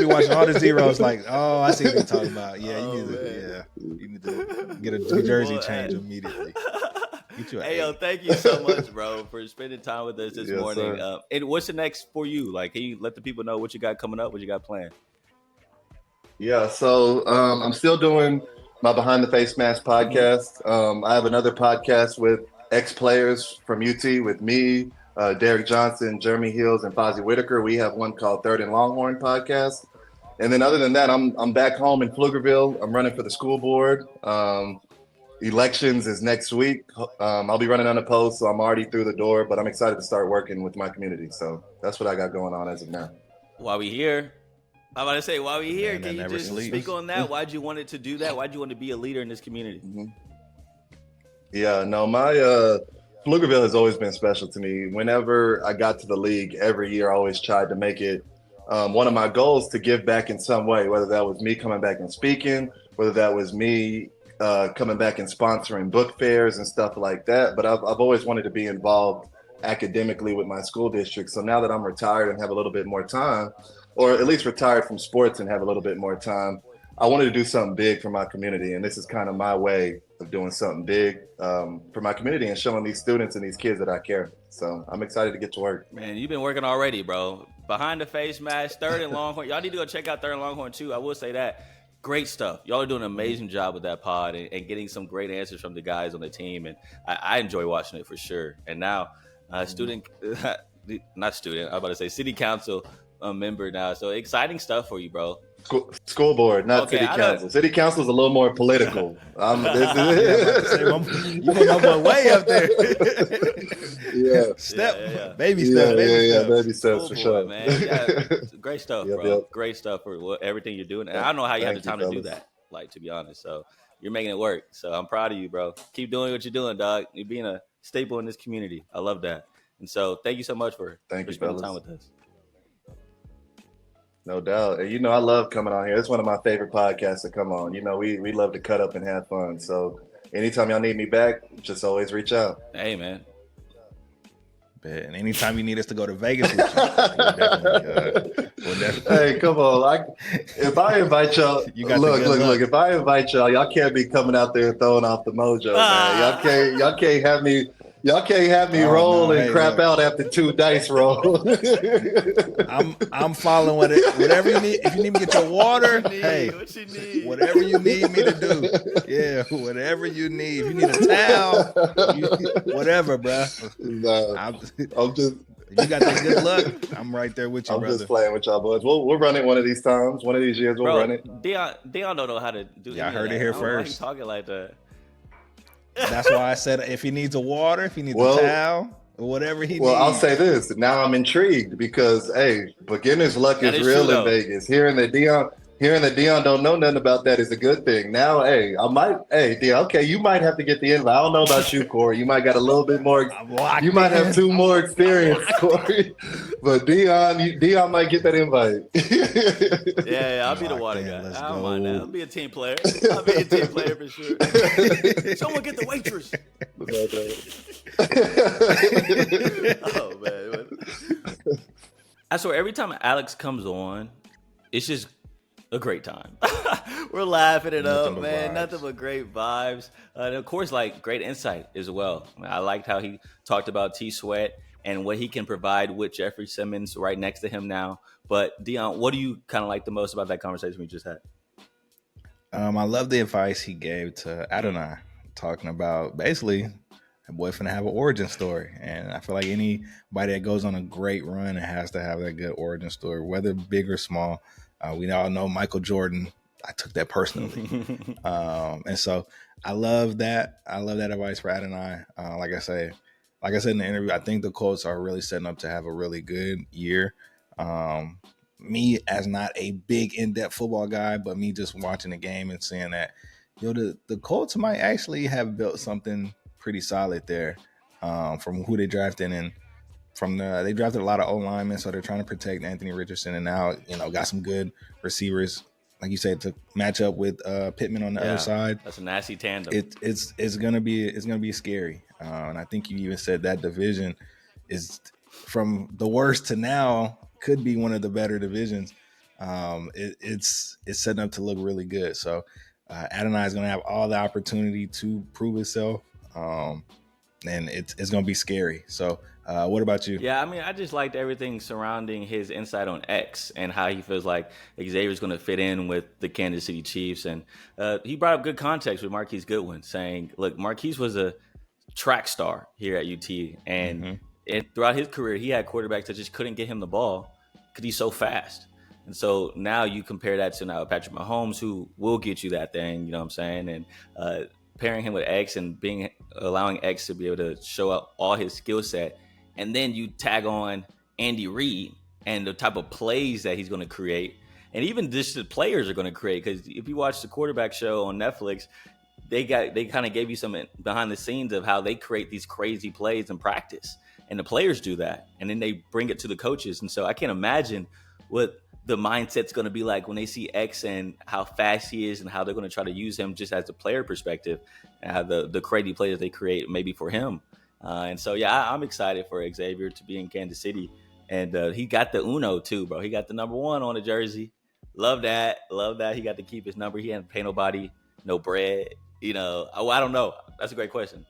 watching all the zeros. Like, oh, I see what you're talking about. Yeah, you need to get a jersey change immediately. Hey, yo, thank you so much, bro, for spending time with us this morning. And what's the next for you? Like, can you let the people know what you got coming up, what you got planned? Yeah, so I'm still doing my Behind the Face Mask podcast. I have another podcast with ex-players from UT with me, Derek Johnson, Jeremy Hills, and Fozzie Whitaker. We have one called Third and Longhorn podcast. And then other than that, I'm back home in Pflugerville. I'm running for the school board. Elections is next week. I'll be running unopposed, so I'm already through the door, but I'm excited to start working with my community. So that's what I got going on as of now. While we here, I'm about to say, while we here, Man, can you just speak on that? Why'd you want it to do that? Why'd you want to be a leader in this community? Yeah, no, my Pflugerville has always been special to me. Whenever I got to the league, every year I always tried to make it one of my goals to give back in some way, whether that was me coming back and speaking, whether that was me coming back and sponsoring book fairs and stuff like that. But I've always wanted to be involved academically with my school district. So now that I'm retired and have a little bit more time, or at least retired from sports and have a little bit more time, I wanted to do something big for my community. And this is kind of my way of doing something big for my community and showing these students and these kids that I care. So I'm excited to get to work. Man, you've been working already, bro. Behind the Face Mask, Third and Longhorn. Y'all need to go check out Third and Longhorn too. I will say that. Great stuff. Y'all are doing an amazing job with that pod and getting some great answers from the guys on the team. And I enjoy watching it for sure. And now, city council member now. So exciting stuff for you, bro. School board, not city council. City council is a little more political. You went up way up there. Baby steps for sure. Man. Yeah, great stuff, bro. Great stuff for everything you're doing. And I don't know how you have the time to do that, like, to be honest. So you're making it work. So I'm proud of you, bro. Keep doing what you're doing, dog. You're being a staple in this community. I love that. And so thank you so much for spending time with us. No doubt. And I love coming on here. It's one of my favorite podcasts to come on. We love to cut up and have fun. So anytime y'all need me back, just always reach out. Hey, man. And anytime you need us to go to Vegas with you, we'll definitely. Hey, come on. If I invite y'all, look, if I invite y'all can't be coming out there throwing off the mojo, man. Y'all can't have me. Y'all can't have me roll and crap out after 2 dice roll. I'm following whatever you need. If you need me to get your water, what you need. Whatever you need me to do. Yeah, whatever you need. If you need a towel, whatever, bro. No, I'm just. You got that good luck. I'm right there with you, I'm brother. just playing with y'all boys. We'll run it one of these times. One of these years, we'll run it. Dion don't know how to do. Yeah, I heard it here first. Why are you talking like that? That's why I said if he needs a water, if he needs a towel, or whatever he needs. Well, I'll say this. Now I'm intrigued because, beginner's luck is real in Vegas. Hearing that Dion don't know nothing about that is a good thing. Now, Dion, okay, you might have to get the invite. I don't know about you, Corey. You might got a little bit more. You might have 2 more experience, Corey. But Dion might get that invite. Yeah, I'll be the water guy. I don't mind that. I'll be a team player. I'll be a team player for sure. Someone get the waitress. Oh, man. I swear, every time Alex comes on, it's just a great time. We're laughing it up, man. Nothing but great vibes. And of course, like, great insight as well. I liked how he talked about T Sweat and what he can provide with Jeffrey Simmons right next to him now. But Dion, what do you kind of like the most about that conversation we just had? I love the advice he gave to Adonai, talking about basically a boy finna have an origin story. And I feel like anybody that goes on a great run has to have that good origin story, whether big or small. We all know Michael Jordan. I took that personally. And so I love that. I love that advice for Adonai. Like I said in the interview, I think the Colts are really setting up to have a really good year. Me as not a big in-depth football guy, but me just watching the game and seeing that, the Colts might actually have built something pretty solid there, from who they drafted, and they drafted a lot of O-linemen, so they're trying to protect Anthony Richardson, and now got some good receivers, like you said, to match up with Pittman on the other side. That's a nasty tandem. It's gonna be scary, and I think you even said that division is, from the worst to now, could be one of the better divisions. It's setting up to look really good. So Adonai is going to have all the opportunity to prove itself, and it's going to be scary. So what about you? Yeah, I mean, I just liked everything surrounding his insight on X and how he feels like Xavier's going to fit in with the Kansas City Chiefs. And he brought up good context with Marquise Goodwin, saying, look, Marquise was a track star here at UT, and throughout his career, he had quarterbacks that just couldn't get him the ball because he's so fast. And so now you compare that to now Patrick Mahomes, who will get you that thing, you know what I'm saying? And pairing him with X and allowing X to be able to show up all his skill set. And then you tag on Andy Reid and the type of plays that he's going to create. And even just the players are going to create, because if you watch the quarterback show on Netflix, they kind of gave you some behind the scenes of how they create these crazy plays in practice. And the players do that, and then they bring it to the coaches. And so I can't imagine what the mindset's going to be like when they see X and how fast he is and how they're going to try to use him just as a player perspective, and how the crazy plays they create maybe for him. And so, yeah, I'm excited for Xavier to be in Kansas City. And he got the Uno too, bro. He got the number 1 on the jersey. Love that. He got to keep his number. He hadn't paid nobody no bread. I don't know. That's a great question.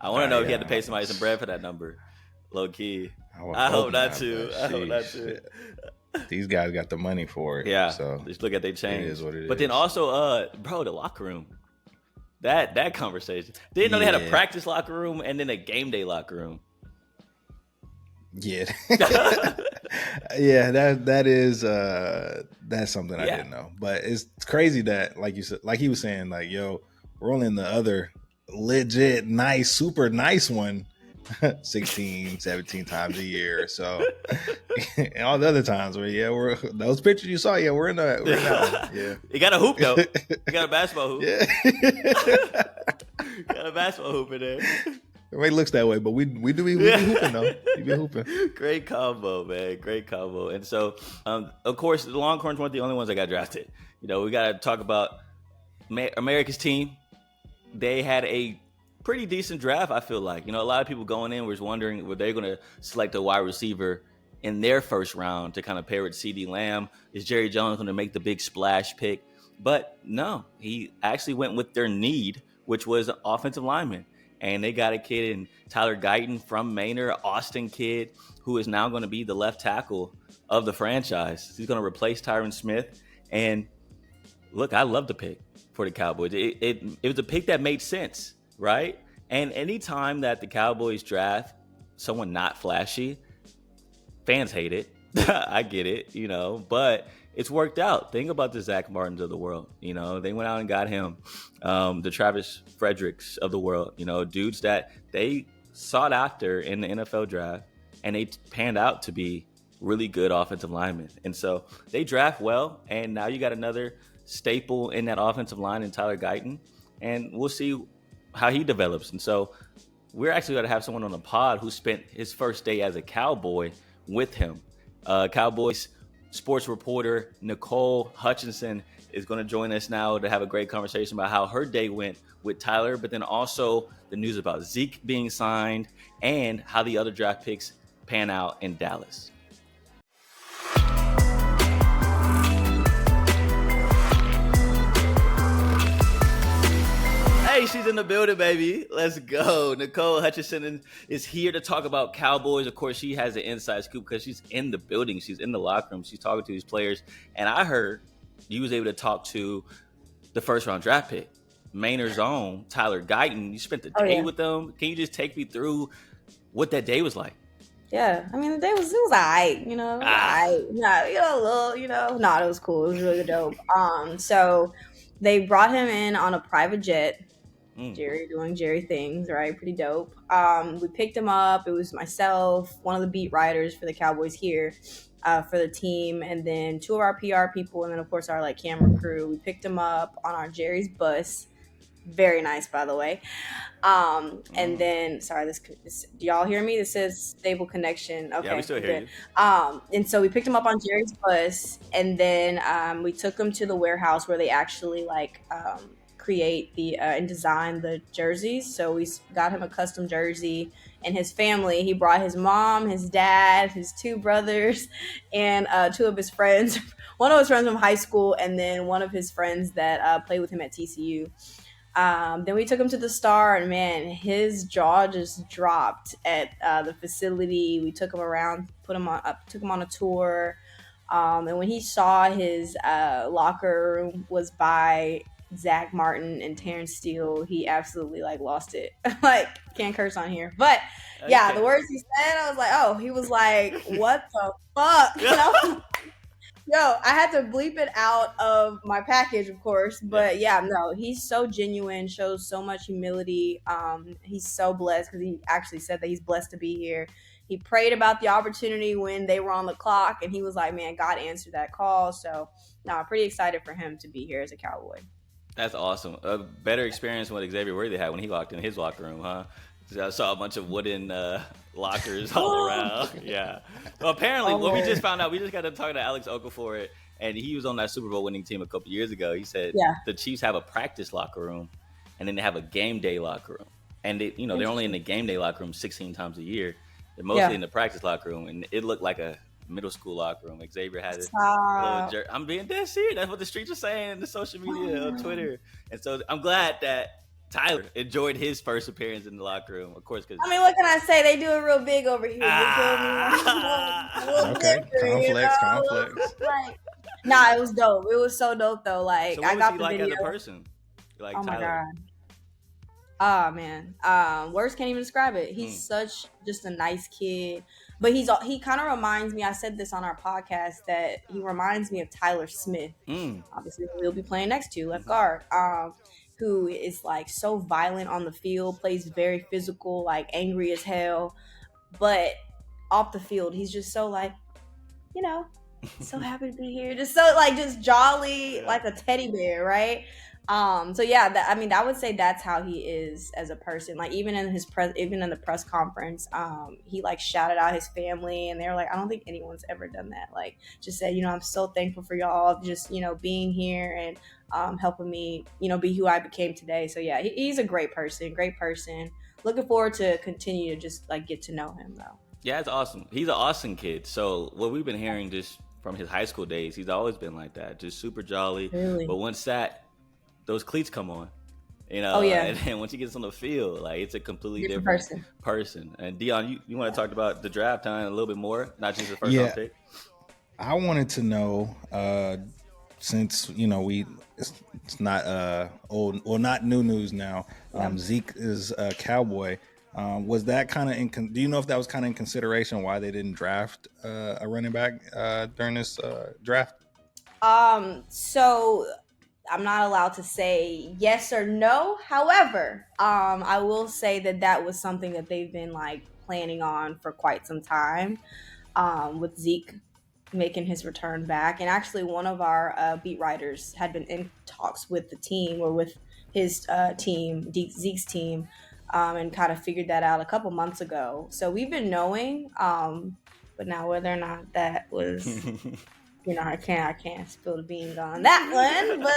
I want to know if he had to pay somebody some bread for that number. Low key. I hope not too. These guys got the money for it. Yeah. So just look at their change. It is what it is. But then also, bro, the locker room. That conversation. Didn't know they had a practice locker room and then a game day locker room. Yeah. Yeah, that's something I didn't know. But it's crazy that, like you said, like he was saying, like, yo, we're only in the other legit nice, super nice one 16, 17 times a year. So and all the other times where we're those pictures you saw, we're in that one. Yeah. You got a hoop though. You got a basketball hoop. Yeah. Got a basketball hoop in there. Everybody looks that way, but we be hooping though. We be hooping. Great combo, man. Great combo. And so, of course, the Longhorns weren't the only ones that got drafted. We got to talk about America's team. They had a pretty decent draft, I feel like. A lot of people going in was wondering were they going to select a wide receiver in their first round to kind of pair with CeeDee Lamb. Is Jerry Jones going to make the big splash pick? But no, he actually went with their need, which was an offensive lineman. And they got a kid in Tyler Guyton from Manor, Austin kid, who is now going to be the left tackle of the franchise. He's going to replace Tyron Smith. And look, I love the pick for the Cowboys. It was a pick that made sense, right? And anytime that the Cowboys draft someone not flashy, fans hate it. I get it, but it's worked out. Think about the Zach Martins of the world. They went out and got him, the Travis Fredericks of the world, dudes that they sought after in the NFL draft, and they panned out to be really good offensive linemen. And so they draft well, and now you got another staple in that offensive line in Tyler Guyton, and we'll see how he develops. And so we're actually going to have someone on the pod who spent his first day as a Cowboy with him. Cowboys sports reporter Nicole Hutchison is going to join us now to have a great conversation about how her day went with Tyler, but then also the news about Zeke being signed and how the other draft picks pan out in Dallas. she's in the building, baby. Let's go. Nicole Hutchison is here to talk about Cowboys. Of course, she has the inside scoop because she's in the building. She's in the locker room. She's talking to these players. And I heard you was able to talk to the first-round draft pick, Manor's own, Tyler Guyton. You spent the day with them. Can you just take me through what that day was like? Yeah, I mean, the day was all right, you know. No, it was cool. It was really dope. So they brought him in on a private jet. Jerry doing Jerry things, right? Pretty dope. We picked him up. It was myself, one of the beat writers for the Cowboys here, for the team, and then 2 of our PR people, and then of course our like camera crew. We picked him up on our Jerry's bus. Very nice, by the way. And then, sorry, this do y'all hear me? This says stable connection. Okay, yeah, we still hear you. And so we picked him up on Jerry's bus, and then we took him to the warehouse where they actually create the and design the jerseys. So we got him a custom jersey, and his family. He brought his mom, his dad, his 2 brothers, and 2 of his friends. One of his friends from high school, and then one of his friends that played with him at TCU. Then we took him to the Star, and man, his jaw just dropped at the facility. We took him around, took him on a tour, and when he saw his locker room was by Zach Martin and Terrence Steele, he absolutely lost it. Can't curse on here, but yeah, the words he said, I was like, oh, he was like, what the fuck, you know? Yo, I had to bleep it out of my package, of course, but yeah, no, he's so genuine, shows so much humility. He's so blessed because he actually said that he's blessed to be here. He prayed about the opportunity when they were on the clock, and he was like, man, God answered that call. So, no, I'm pretty excited for him to be here as a Cowboy. That's awesome. A better experience than what Xavier Worthy had when he walked in his locker room, huh? I saw a bunch of wooden lockers all around. Yeah. Well, apparently, we just found out, we just got to talk to Alex Okafor, and he was on that Super Bowl winning team a couple years ago. He said the Chiefs have a practice locker room, and then they have a game day locker room. And they, they're only in the game day locker room 16 times a year. They're mostly in the practice locker room, and it looked like a middle school locker room. Xavier had it. I'm being dead serious. That's what the streets are saying in the social media, on Twitter. And so I'm glad that Tyler enjoyed his first appearance in the locker room, of course. I mean, what can I say? They do it real big over here. Okay, complex. Nah, it was dope. It was so dope, though. So what I was got he the like video. as a person? Like Oh my Tyler? God. Oh man. Words can't even describe it. He's such just a nice kid. But he kind of reminds me, I said this on our podcast, that he reminds me of Tyler Smith. Obviously, we'll be playing next to left guard. Who is so violent on the field, plays very physical, angry as hell. But off the field, he's just so so happy to be here. Just so just jolly, like a teddy bear, right? So yeah, I would say that's how he is as a person. Even in the press conference, he shouted out his family, and they were like, I don't think anyone's ever done that. Just said, I'm so thankful for y'all, just being here and helping me, be who I became today. So yeah, he's a great person. Looking forward to continue to just get to know him though. Yeah, it's awesome. He's an awesome kid. So what we've been hearing just from his high school days, he's always been like that, just super jolly. Really? But once those cleats come on, Oh, yeah. and then once he gets on the field, it's a completely different person. And Dion, you want to talk about the draft time a little bit more, not just the first round pick? I wanted to know, since it's not old, well, not new news now. Zeke is a Cowboy. Was that kind of do you know if that was kind of in consideration why they didn't draft a running back during this draft? So I'm not allowed to say yes or no. However, I will say that was something that they've been planning on for quite some time, with Zeke making his return back. And actually one of our beat writers had been in talks with the team, or with his team, Zeke's team, and kind of figured that out a couple months ago. So we've been knowing, but now whether or not that was I can't spill the beans on that one, but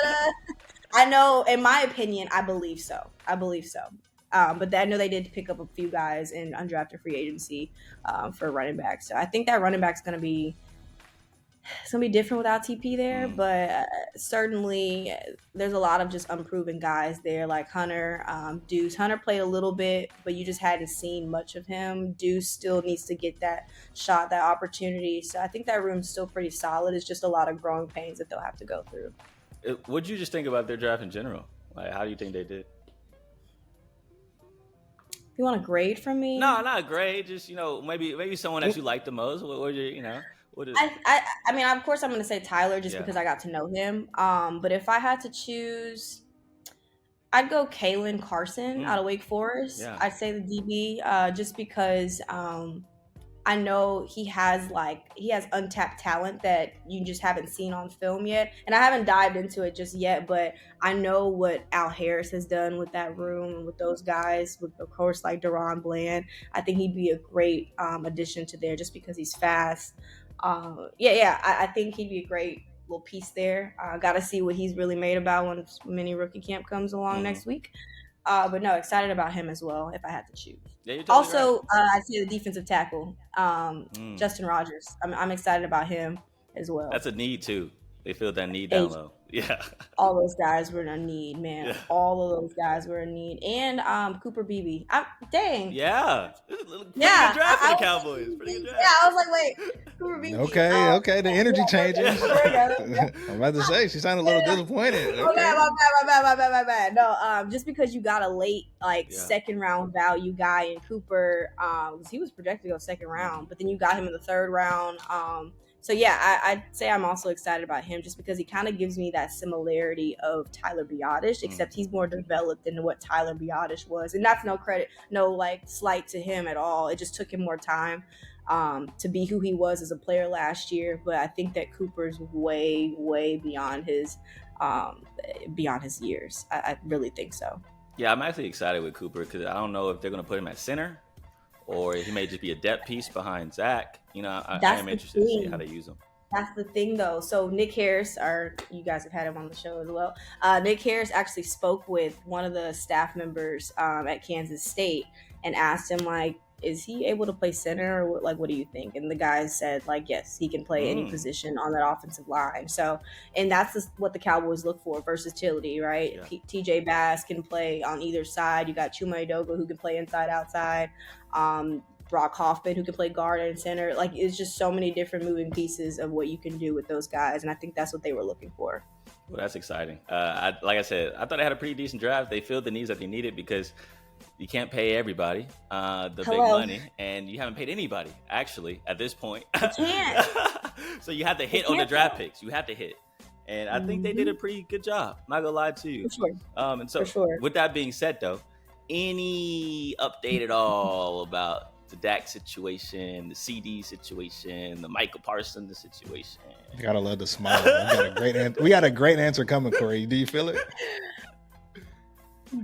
I know, in my opinion, I believe so. But I know they did pick up a few guys in undrafted free agency for running back. So I think that running back's going to be it's gonna be different without TP there, but certainly there's a lot of just unproven guys there, like Hunter, Deuce. Hunter played a little bit, but you just hadn't seen much of him. Deuce still needs to get that shot, that opportunity. So I think that room's still pretty solid. It's just a lot of growing pains that they'll have to go through. What'd you just think about their draft in general? Like, how do you think they did? You want a grade from me? No, not a grade. Just maybe someone that you like the most. What is? I mean, of course, I'm going to say Tyler just because I got to know him. But if I had to choose, I'd go Kalen Carson out of Wake Forest. Yeah. I'd say the DB just because I know he has untapped talent that you just haven't seen on film yet. And I haven't dived into it just yet, but I know what Al Harris has done with that room and with those guys, with, of course, like Deron Bland. I think he'd be a great addition to there just because he's fast. I think he'd be a great little piece there. Got to see what he's really made about when mini rookie camp comes along next week. But no, excited about him as well if I had to choose. Yeah, you're totally also, I'd say the defensive tackle, Justin Rogers. I'm excited about him as well. That's a need too. They filled that need down low. Yeah. All those guys were in a need, man. Yeah. All of those guys were in need. And Cooper Beebe. Dang. Yeah. Pretty good draft for the Cowboys. Pretty good draft. Yeah, I was like, wait, Cooper Beebe. Okay. The energy changes. I'm about to say, she sounded a little disappointed. Okay. My bad. No, just because you got a late, second round value guy in Cooper, he was projected to go second round, but then you got him in the third round. So yeah, I'd say I'm also excited about him just because he kind of gives me that similarity of Tyler Biotish, except he's more developed than what Tyler Biotish was. And that's no slight to him at all. It just took him more time to be who he was as a player last year. But I think that Cooper's way, way beyond his years. I really think so. Yeah, I'm actually excited with Cooper because I don't know if they're going to put him at center or he may just be a depth piece behind Zach. I am interested to see how they use him. That's the thing, though. So Nick Harris, you guys have had him on the show as well. Nick Harris actually spoke with one of the staff members at Kansas State and asked him, is he able to play center or what do you think? And the guy said, yes, he can play any position on that offensive line. So, and that's what the Cowboys look for, versatility, right? Yeah. TJ Bass can play on either side. You got Chuma Edoga who can play inside, outside. Brock Hoffman who can play guard and center. It's just so many different moving pieces of what you can do with those guys. And I think that's what they were looking for. Well, that's exciting. Like I said, I thought they had a pretty decent draft. They filled the needs that they needed because you can't pay everybody big money, and you haven't paid anybody actually at this point. You can't. So you have to hit on the draft picks. You have to hit, and I think they did a pretty good job. I'm not gonna lie to you. For sure. With that being said, though, any update at all about the Dak situation, the CD situation, the Michael Parsons situation? You gotta love the smile. We got a great answer coming, Corey. Do you feel it?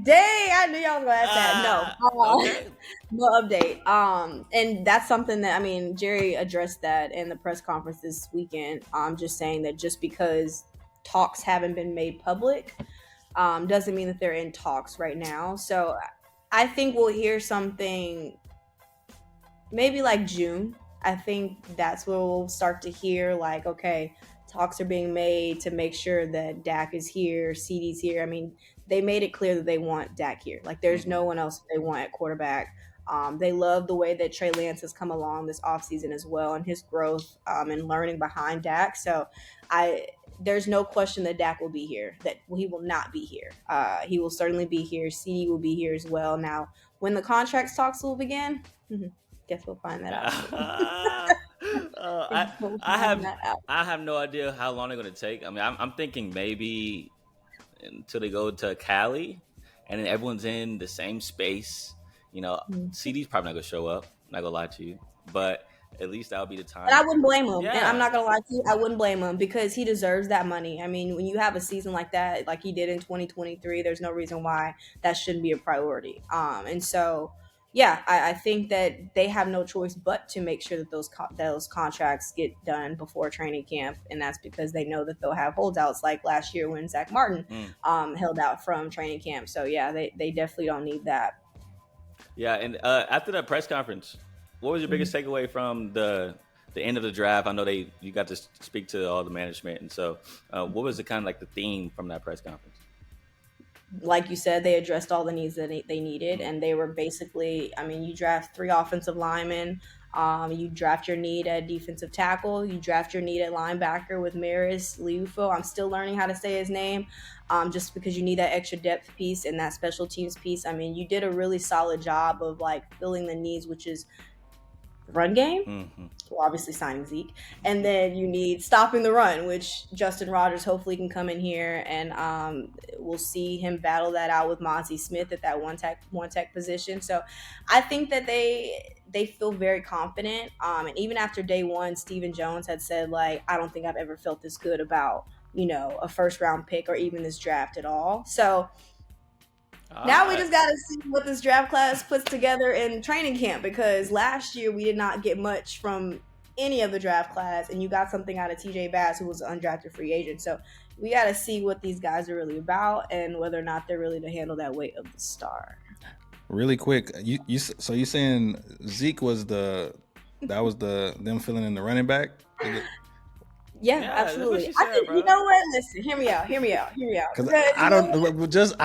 Dang, I knew y'all was gonna ask that. No, okay. No update. And that's something that Jerry addressed that in the press conference this weekend. Just saying that just because talks haven't been made public, doesn't mean that they're in talks right now. So I think we'll hear something maybe June. I think that's where we'll start to hear okay, talks are being made to make sure that Dak is here, CD's here. They made it clear that they want Dak here. There's no one else they want at quarterback. They love the way that Trey Lance has come along this offseason as well and his growth and learning behind Dak. So there's no question that Dak will be here, that he will not be here. He will certainly be here. CD will be here as well. Now, when the contracts talks will begin, guess we'll find that out. I have no idea how long they're going to take. I'm thinking maybe until they go to Cali and then everyone's in the same space. CD's probably not going to show up. I'm not going to lie to you. But at least that'll be the time. And I wouldn't blame him. Yeah. And I'm not going to lie to you. I wouldn't blame him because he deserves that money. When you have a season like that, like he did in 2023, there's no reason why that shouldn't be a priority. And so, yeah, I think that they have no choice but to make sure that those contracts get done before training camp, and that's because they know that they'll have holdouts like last year when Zach Martin held out from training camp. So yeah, they definitely don't need that. Yeah, and after that press conference, what was your biggest takeaway from the the end of the draft. I know you got to speak to all the management, and so what was the kind of like the theme from that press conference? Like you said, they addressed all the needs that they needed, and they were basically, I mean, you draft 3 offensive linemen, you draft your need at defensive tackle, you draft your need at linebacker with Maris Liufo. I'm still learning how to say his name, just because you need that extra depth piece and that special teams piece. I mean, you did a really solid job of like filling the needs, which is run game. Well, obviously signing Zeke, and then you need stopping the run, which Justin Rogers hopefully can come in here, and we'll see him battle that out with Mozzie Smith at that one tech position. So I think that they feel very confident, and even after day one, Stephen Jones had said, like, I don't think I've ever felt this good about, you know, a first round pick or even this draft at all. So now we just got to see what this draft class puts together in training camp, because last year we did not get much from any of the draft class, and you got something out of TJ Bass, who was an undrafted free agent. So we got to see what these guys are really about and whether or not they're really to handle that weight of the star. Really quick, so you saying Zeke was them filling in the running back? Yeah, absolutely. I think, you know what? Listen, hear me out. Because I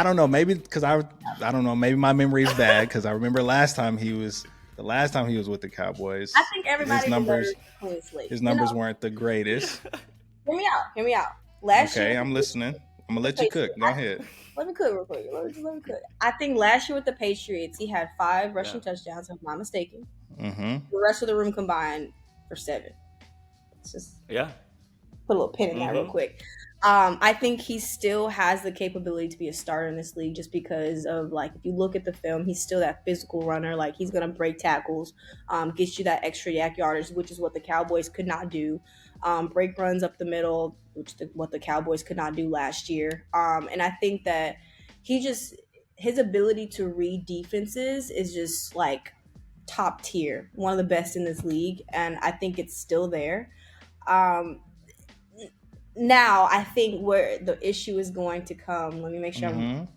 don't know. Maybe because I don't know. Maybe my memory is bad, because I remember the last time he was with the Cowboys. I think everybody his numbers weren't the greatest. Hear me out. Last year, I'm listening. I'm gonna let you cook. Go ahead. Let me cook real quick. Let me cook. I think last year with the Patriots, he had 5 rushing touchdowns, if I'm not mistaken. The rest of the room combined for 7. It's just put a little pin in that real quick. I think he still has the capability to be a starter in this league, just because of, like, if you look at the film, he's still that physical runner. Like, he's going to break tackles, get you that extra yak yardage, which is what the Cowboys could not do. Break runs up the middle, what the Cowboys could not do last year. And I think that his ability to read defenses is just like top tier, one of the best in this league. And I think it's still there. Now, I think where the issue is going to come, let me make sure I'm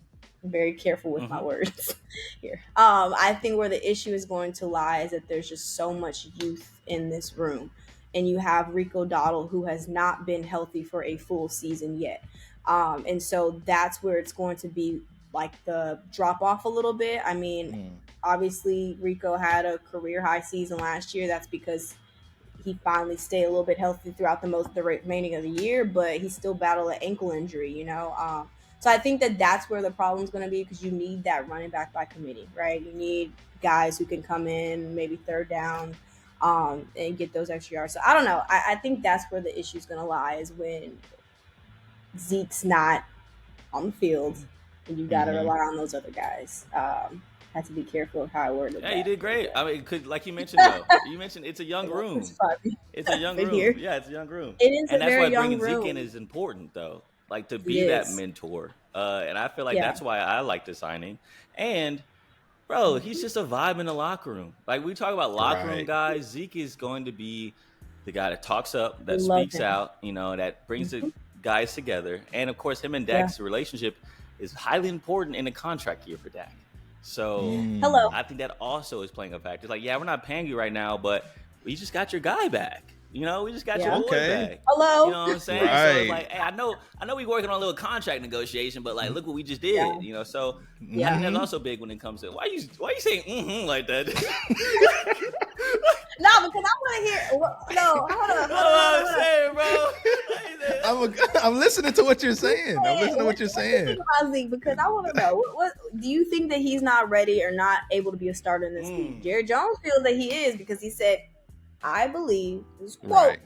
very careful with my words here. I think where the issue is going to lie is that there's just so much youth in this room. And you have Rico Dowdle, who has not been healthy for a full season yet. And so that's where it's going to be like the drop off a little bit. I mean, obviously Rico had a career high season last year. That's because he finally stayed a little bit healthy throughout the remaining of the year, but he still battled an ankle injury, you know? So I think that that's where the problem's going to be, because you need that running back by committee, right? You need guys who can come in, maybe third down, and get those extra yards. So I don't know. I think that's where the issue's going to lie, is when Zeke's not on the field and you got to rely on those other guys. Had to be careful of how I worded that. Yeah, you did great. I mean, like you mentioned, though, it's a young room. It's a young room. Yeah, it's a young room. It is, and that's why bringing room. Zeke in is important, though. Like, to be that mentor. And I feel like that's why I like the signing. And, bro, he's just a vibe in the locker room. Like, we talk about locker room guys. Zeke is going to be the guy that talks up, that speaks out, you know, that brings the guys together. And, of course, him and Dak's relationship is highly important in the contract year for Dak. So I think that also is playing a factor. Like, yeah, we're not paying you right now, but we just got your guy back. You know, we just got your boy back. Hello. You know what I'm saying? So it's like, hey, I know we working on a little contract negotiation, but like, look what we just did. You know, so I think that's also big when it comes to why you saying like that? No, because I want to hear. No, hold on. I'm listening to what you're saying. I'm listening to what you're saying. Because I want to know, what do you think that he's not ready or not able to be a starter in this league? Jared Jones feels that he is, because he said, I believe, this quote,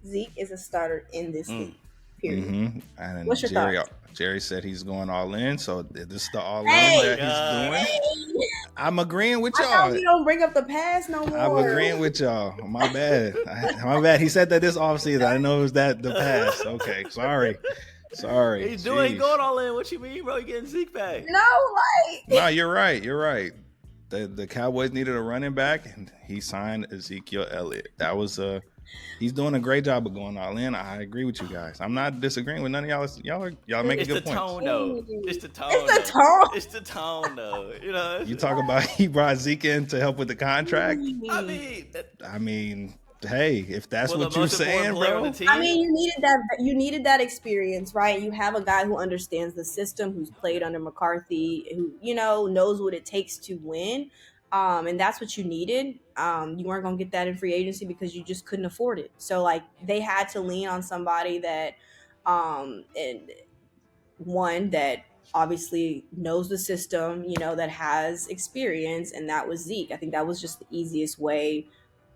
Zeke is a starter in this league. Period. And what's your thoughts? Jerry said he's going all in, so this is the all in that he's doing. I'm agreeing with y'all. I know you don't bring up the past no more. I'm agreeing with y'all. My bad. My bad. He said that this offseason. I didn't know it was the past. Okay, sorry. He's going all in. What you mean, bro? You getting Zeke back? No, you're right. The Cowboys needed a running back, and he signed Ezekiel Elliott. That was he's doing a great job of going all in. I agree with you guys. I'm not disagreeing with none of y'all. Y'all making good points. It's the tone. It's the tone, though. You know, you talk about he brought Zeke in to help with the contract. I mean, Hey, if that's Well, what the you're most important saying, player on bro. the team. I mean, you needed that experience, right? You have a guy who understands the system, who's played under McCarthy, who knows what it takes to win, and that's what you needed. You weren't gonna get that in free agency because you just couldn't afford it. So like they had to lean on somebody that, and one that obviously knows the system, that has experience, and that was Zeke. I think that was just the easiest way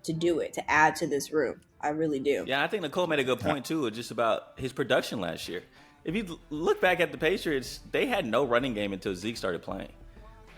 to do it, to add to this room. I really do. Yeah, I think Nicole made a good point too, just about his production last year. If you look back at the Patriots, they had no running game until Zeke started playing.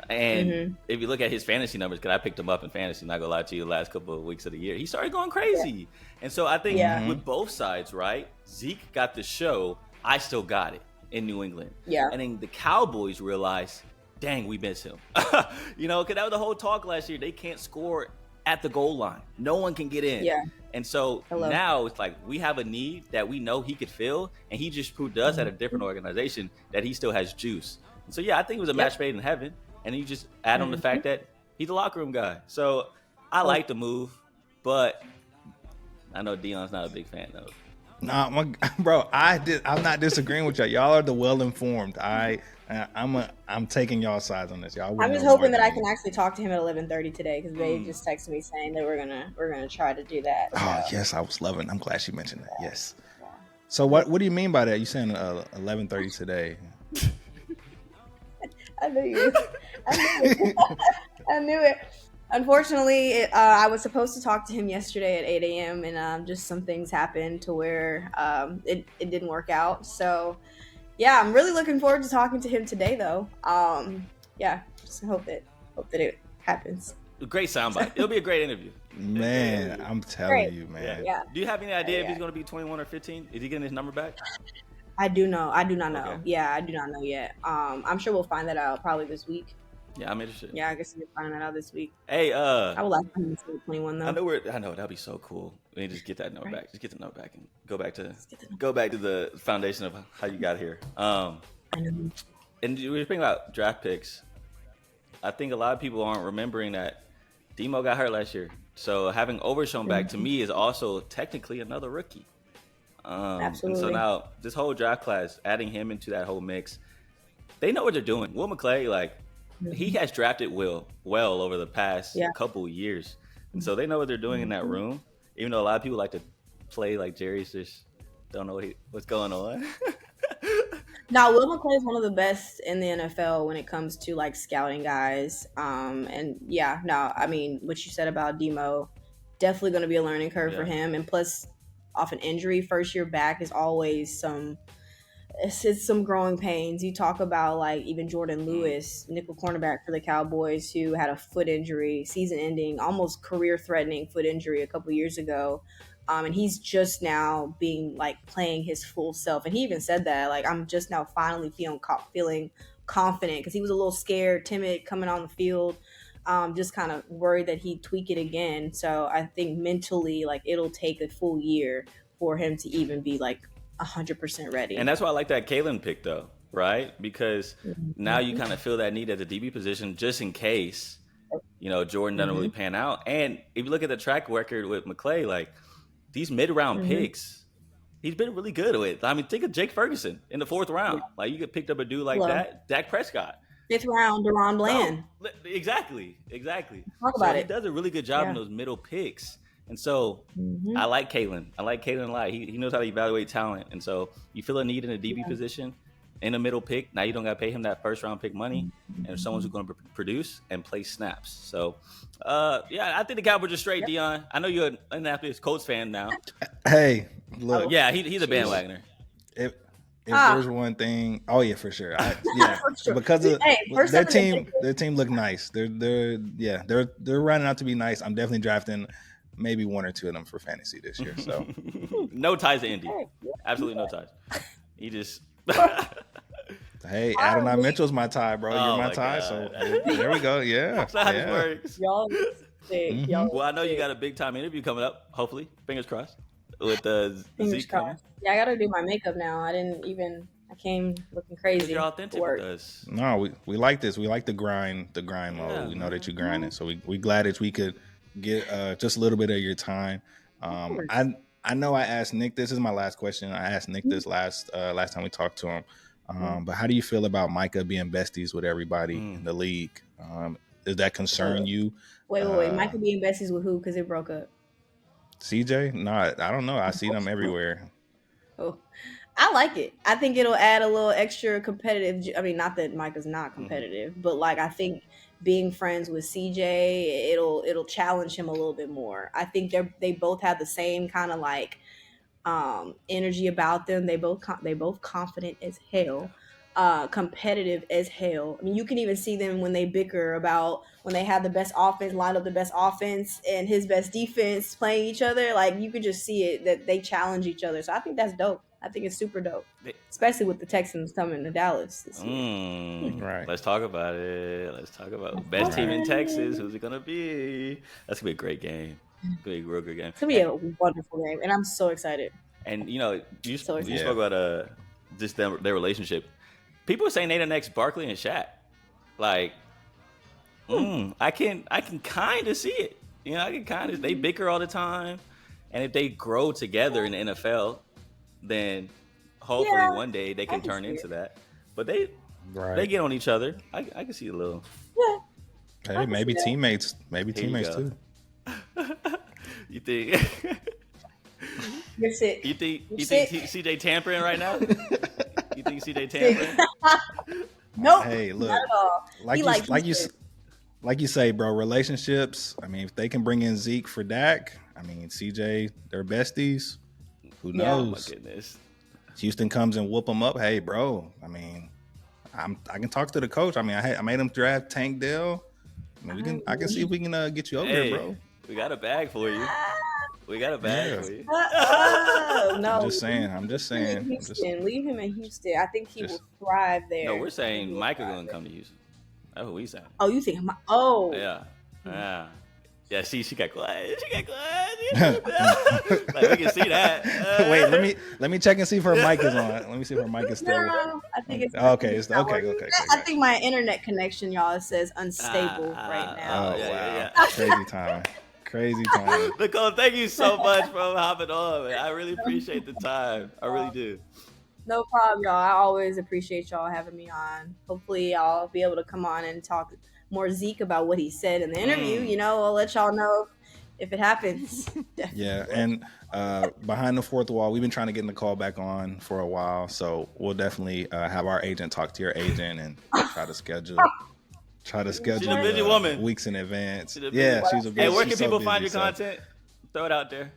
And if you look at his fantasy numbers, because I picked him up in fantasy, not gonna lie to you, the last couple of weeks of the year, he started going crazy. Yeah. And so I think with both sides, right? Zeke got the show, I still got it in New England. Yeah. And then the Cowboys realized, dang, we miss him. Because that was the whole talk last year. They can't score at the goal line. No one can get in. Yeah. And so now it's like we have a need that we know he could fill, and he just proved to us at a different organization that he still has juice. And so, yeah, I think it was a match made in heaven. And you just add on the fact that he's a locker room guy. So I like the move, but I know Dion's not a big fan of it. Nah, bro, I'm not disagreeing with y'all. Y'all are the well-informed. I'm taking y'all sides on this. Y'all. I'm just hoping that I can actually talk to him at 11:30 today, because they just texted me saying that we're gonna try to do that. Oh yes, I was loving. I'm glad she mentioned that. Yes. So what do you mean by that? You saying 11:30 today? I knew you. I knew it. Unfortunately, I was supposed to talk to him yesterday at 8 a.m. and just some things happened to where it didn't work out. So, yeah, I'm really looking forward to talking to him today, though. Yeah, just hope that it happens. Great soundbite. It'll be a great interview. Man, I'm telling you, man. Yeah. Do you have any idea if he's going to be 21 or 15? Is he getting his number back? I do not know. Okay. Yeah, I do not know yet. I'm sure we'll find that out probably this week. Yeah, I'm interested. Yeah, I guess we'll find that out this week. Hey, I would like him to be 21 though. I know that'd be so cool. We need to just get that note back. Just get the note back and go back to the foundation of how you got here. I know. And we were thinking about draft picks. I think a lot of people aren't remembering that Demo got hurt last year. So having Overshown back to me is also technically another rookie. Absolutely. And so now this whole draft class, adding him into that whole mix, they know what they're doing. Will McClay, he has drafted well over the past couple years. And so they know what they're doing in that room. Even though a lot of people like to play like Jerry's just don't know what's going on. Now, Will McClay is one of the best in the NFL when it comes to scouting guys. And yeah, no, I mean, what you said about Demo, definitely going to be a learning curve for him. And plus, off an injury, first year back is always some growing pains. You talk about even Jordan Lewis, nickel cornerback for the Cowboys, who had a foot injury, season-ending, almost career-threatening foot injury a couple years ago. And he's just now being playing his full self. And he even said that I'm just now finally feeling confident, because he was a little scared, timid coming on the field, just kind of worried that he'd tweak it again. So I think mentally, it'll take a full year for him to even be 100% ready. And that's why I like that Kalen pick though, right? Because now you kind of feel that need at the DB position just in case, Jordan doesn't really pan out. And if you look at the track record with McClay, these mid-round picks, he's been really good with. I mean, think of Jake Ferguson in the 4th round. You get picked up a dude like that, Dak Prescott. 5th round, DeRon Bland. Oh, exactly. Talk about He does a really good job in those middle picks. And so I like Kalen. I like Kalen a lot. He knows how to evaluate talent. And so you feel a need in a DB position in a middle pick. Now you don't got to pay him that 1st round pick money. And someone's who's going to produce and play snaps. So, I think the Cowboys are straight, Dion. I know you're an Indianapolis Colts fan now. Hey, look. Yeah, he's a bandwagoner. If there's one thing, for sure. For sure. Because of their team looked nice. They're running out to be nice. I'm definitely drafting maybe 1 or 2 of them for fantasy this year. So no ties to Indy. Absolutely no ties. He just Hey, Adonai Mitchell's my tie, bro. You're my tie. God. So there we go. Yeah. That's how this works. Y'all sick. Well, I know you got a big time interview coming up, hopefully. Fingers crossed. With Fingers Zeke crossed. Yeah, I gotta do my makeup now. I came looking crazy. You're authentic with us. No, we like this. We like the grind mode. We know that you're grinding. So we glad that we could get just a little bit of your time. course. I know I asked Nick. This is my last question. I asked Nick this last time we talked to him. But how do you feel about Micah being besties with everybody in the league? Does that concern you? Wait. Micah being besties with who? Because it broke up. CJ? No, I don't know. I see them everywhere. Oh, I like it. I think it'll add a little extra competitive. I mean, not that Micah's not competitive, but like I think being friends with CJ, it'll challenge him a little bit more. I think they both have the same kind of like energy about them. They both confident as hell, competitive as hell. I mean, you can even see them when they bicker about when they have the best offense, line up the best offense and his best defense playing each other. Like you could just see it that they challenge each other. So I think that's dope. I think it's super dope, especially with the Texans coming to Dallas this year. Right. Let's talk about it. Best team in Texas. Who's it gonna be? That's gonna be a great game. It's gonna be a real good game. It's gonna be a wonderful game, and I'm so excited. And you spoke about just their relationship. People are saying they the next Barkley and Shaq. Like, I can kind of see it. I can kind of. They bicker all the time, and if they grow together in the NFL, then hopefully one day they can turn into that. But they get on each other. I can see a little. Yeah. Hey, maybe teammates. Maybe teammates too. You think? You're sick. You think CJ tampering right now? You think CJ tampering? Nope. Hey, look. Not at all. Like you say, bro. Relationships. I mean, if they can bring in Zeke for Dak, I mean, CJ, they're besties. Who knows? Oh my goodness. Houston comes and whoop them up. Hey, bro. I mean, I can talk to the coach. I mean, I made him draft Tank Dell. I mean, I can see if we can get you over there, bro. We got a bag for you. For you. No, I'm just saying. Leave him in Houston. I think he will thrive there. No, we're saying Micah gonna come to Houston. That's what we saying. Oh, you think? Yeah. Yeah, see, she got quiet. Like we can see that. Wait, let me check and see if her mic is on. Let me see if her mic is still. No, I think it's okay. It's okay. I think my internet connection, y'all, says unstable right now. Oh wow! Crazy time. Nicole, thank you so much for hopping on, man. I really appreciate the time. I really do. No problem, y'all. I always appreciate y'all having me on. Hopefully, I'll be able to come on and talk more Zeke about what he said in the interview. I'll let y'all know if it happens. Yeah, and behind the fourth wall, we've been trying to get Nicole back on for a while, so we'll definitely have our agent talk to your agent and try to schedule. She's a busy woman. Weeks in advance. She's a busy. Hey, where can people find your content? Throw it out there.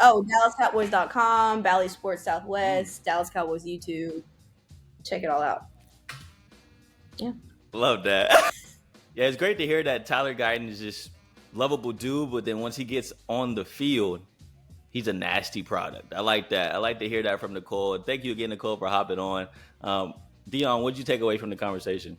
Oh, DallasCowboys.com, Bally Sports Southwest, Dallas Cowboys YouTube. Check it all out. Yeah. Love that. Yeah, it's great to hear that Tyler Guyton is just lovable dude, but then once he gets on the field, he's a nasty product. I like that. I like to hear that from Nicole. Thank you again, Nicole, for hopping on. Dion, what did you take away from the conversation?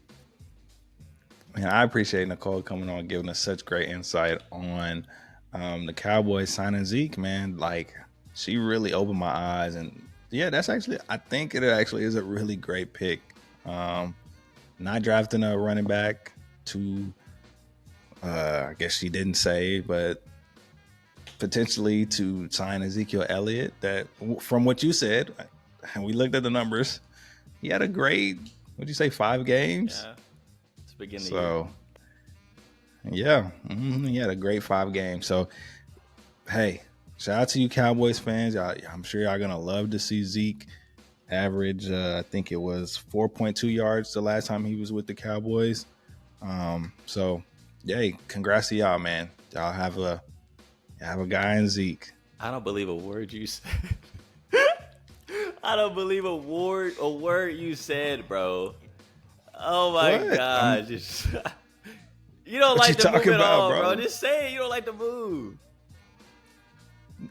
Man, I appreciate Nicole coming on, giving us such great insight on the Cowboys signing Zeke, man. Like, she really opened my eyes. And, yeah, I think it actually is a really great pick. Not drafting a running back to, I guess she didn't say, but potentially to sign Ezekiel Elliott, that from what you said, and we looked at the numbers, he had a great, what'd you say, 5 games? Yeah. It's the beginning of the year. Yeah. He had a great 5 games. So, hey, shout out to you Cowboys fans. I'm sure y'all going to love to see Zeke average, I think it was 4.2 yards the last time he was with the Cowboys. So, yay, congrats to y'all, man. Y'all have a guy in Zeke. I don't believe a word you said. I don't believe a word you said, bro. Oh my gosh. You don't like the move at all, bro. Just say it. You don't like the move.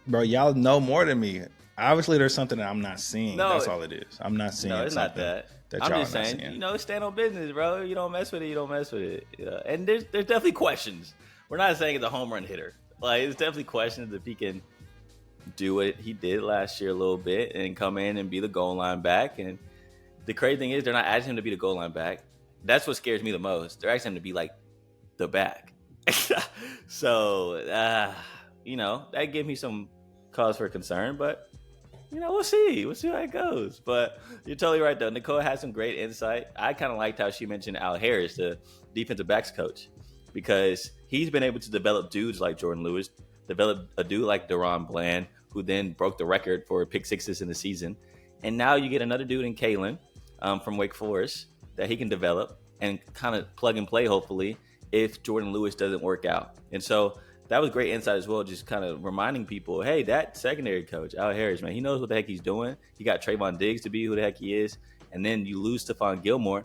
Bro, y'all know more than me. Obviously, there's something that I'm not seeing. No, that's all it is. I'm not seeing. No, it's not that. I'm just saying, stand on business, bro. You don't mess with it. You don't mess with it. Yeah. And there's definitely questions. We're not saying it's a home run hitter. Like, it's definitely questions if he can do what he did last year a little bit and come in and be the goal line back. And the crazy thing is, they're not asking him to be the goal line back. That's what scares me the most. They're asking him to be like the back. So, that gives me some cause for concern, but we'll see. We'll see how it goes. But you're totally right, though. Nicole has some great insight. I kind of liked how she mentioned Al Harris, the defensive backs coach, because he's been able to develop dudes like Jordan Lewis, develop a dude like Deron Bland, who then broke the record for pick sixes in the season. And now you get another dude in Kalen from Wake Forest that he can develop and kind of plug and play, hopefully, if Jordan Lewis doesn't work out. And so that was great insight as well, just kind of reminding people, hey, that secondary coach, Al Harris, man, he knows what the heck he's doing. He got Trayvon Diggs to be who the heck he is. And then you lose Stephon Gilmore,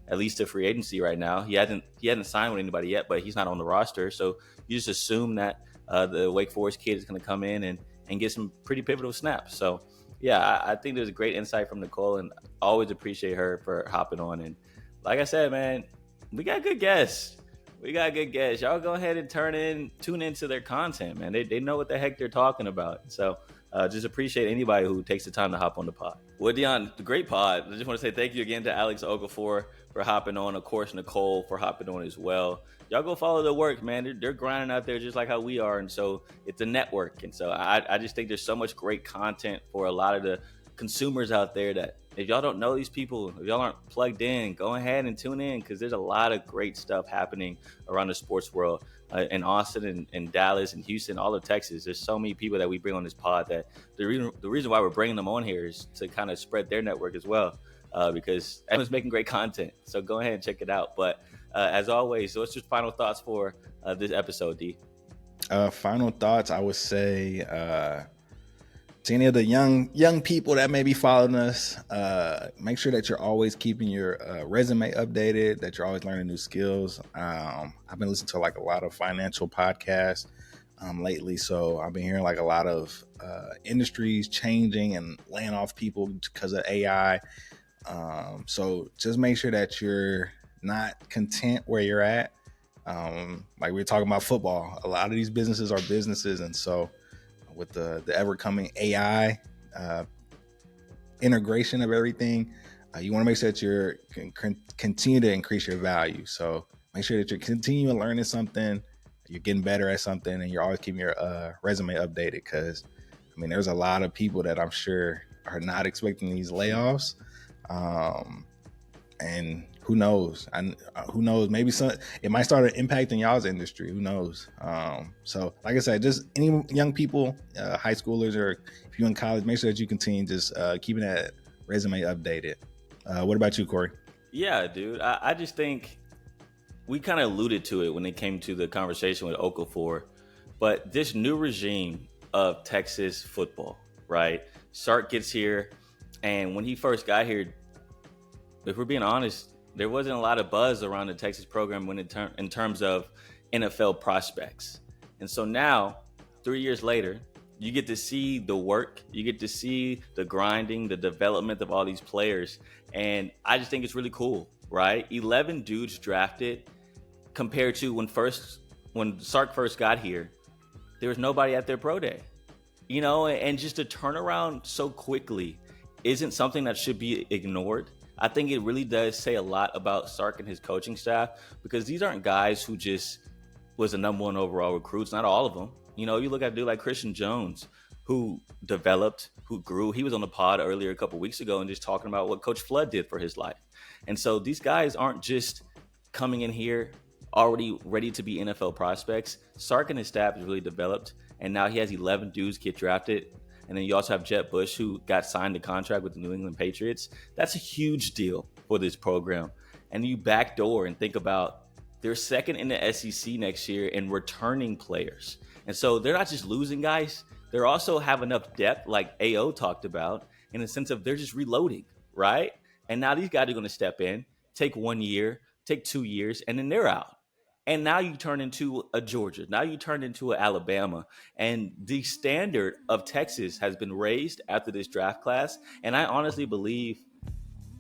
at least to free agency right now. He hadn't signed with anybody yet, but he's not on the roster. So you just assume that the Wake Forest kid is going to come in and get some pretty pivotal snaps. So, yeah, I think there's a great insight from Nicole, and I always appreciate her for hopping on. And like I said, man, we got good guests. Y'all go ahead and tune into their content, man. They know what the heck they're talking about. So just appreciate anybody who takes the time to hop on the pod. Well, Dion, the great pod. I just want to say thank you again to Alex Okafor for hopping on. Of course, Nicole for hopping on as well. Y'all go follow their work, man. They're grinding out there just like how we are. And so it's a network. And so I just think there's so much great content for a lot of the consumers out there that if y'all don't know these people, if y'all aren't plugged in, go ahead and tune in, because there's a lot of great stuff happening around the sports world in Austin and Dallas and Houston, all of Texas. There's so many people that we bring on this pod that the reason why we're bringing them on here is to kind of spread their network as well, because everyone's making great content. So go ahead and check it out. But as always, what's your final thoughts for this episode, D? Final thoughts, I would say to any of the young people that may be following us, make sure that you're always keeping your resume updated, that you're always learning new skills. I've been listening to like a lot of financial podcasts lately, so I've been hearing like a lot of industries changing and laying off people because of AI. So just make sure that you're not content where you're at. Like we were talking about football, a lot of these businesses are businesses, and so with the ever coming AI integration of everything, you want to make sure that you're continue to increase your value. So make sure that you're continuing learning something, you're getting better at something, and you're always keeping your resume updated, because I mean there's a lot of people that I'm sure are not expecting these layoffs, and who knows? Maybe it might start impacting y'all's industry. Who knows? So like I said, just any young people, high schoolers, or if you're in college, make sure that you continue just keeping that resume updated. What about you, Corey? Yeah, dude. I just think we kind of alluded to it when it came to the conversation with Okafor, but this new regime of Texas football, right? Sark gets here, and when he first got here, if we're being honest, there wasn't a lot of buzz around the Texas program in terms of NFL prospects. And so now, 3 years later, you get to see the work, you get to see the grinding, the development of all these players. And I just think it's really cool, right? 11 dudes drafted compared to when Sark first got here, there was nobody at their pro day. And just to turn around so quickly isn't something that should be ignored. I think it really does say a lot about Sark and his coaching staff, because these aren't guys who just was the number one overall recruits. Not all of them. You look at a dude like Christian Jones, who developed, who grew. He was on the pod earlier a couple weeks ago and just talking about what Coach Flood did for his life. And so these guys aren't just coming in here already ready to be NFL prospects. Sark and his staff has really developed, and now he has 11 dudes get drafted. And then you also have Jett Bush, who got signed a contract with the New England Patriots. That's a huge deal for this program. And you backdoor and think about they're second in the SEC next year in returning players. And so they're not just losing guys. They also have enough depth, like AO talked about, in the sense of they're just reloading, right? And now these guys are going to step in, take 1 year, take 2 years, and then they're out. And now you turn into a Georgia. Now you turn into an Alabama. And the standard of Texas has been raised after this draft class. And I honestly believe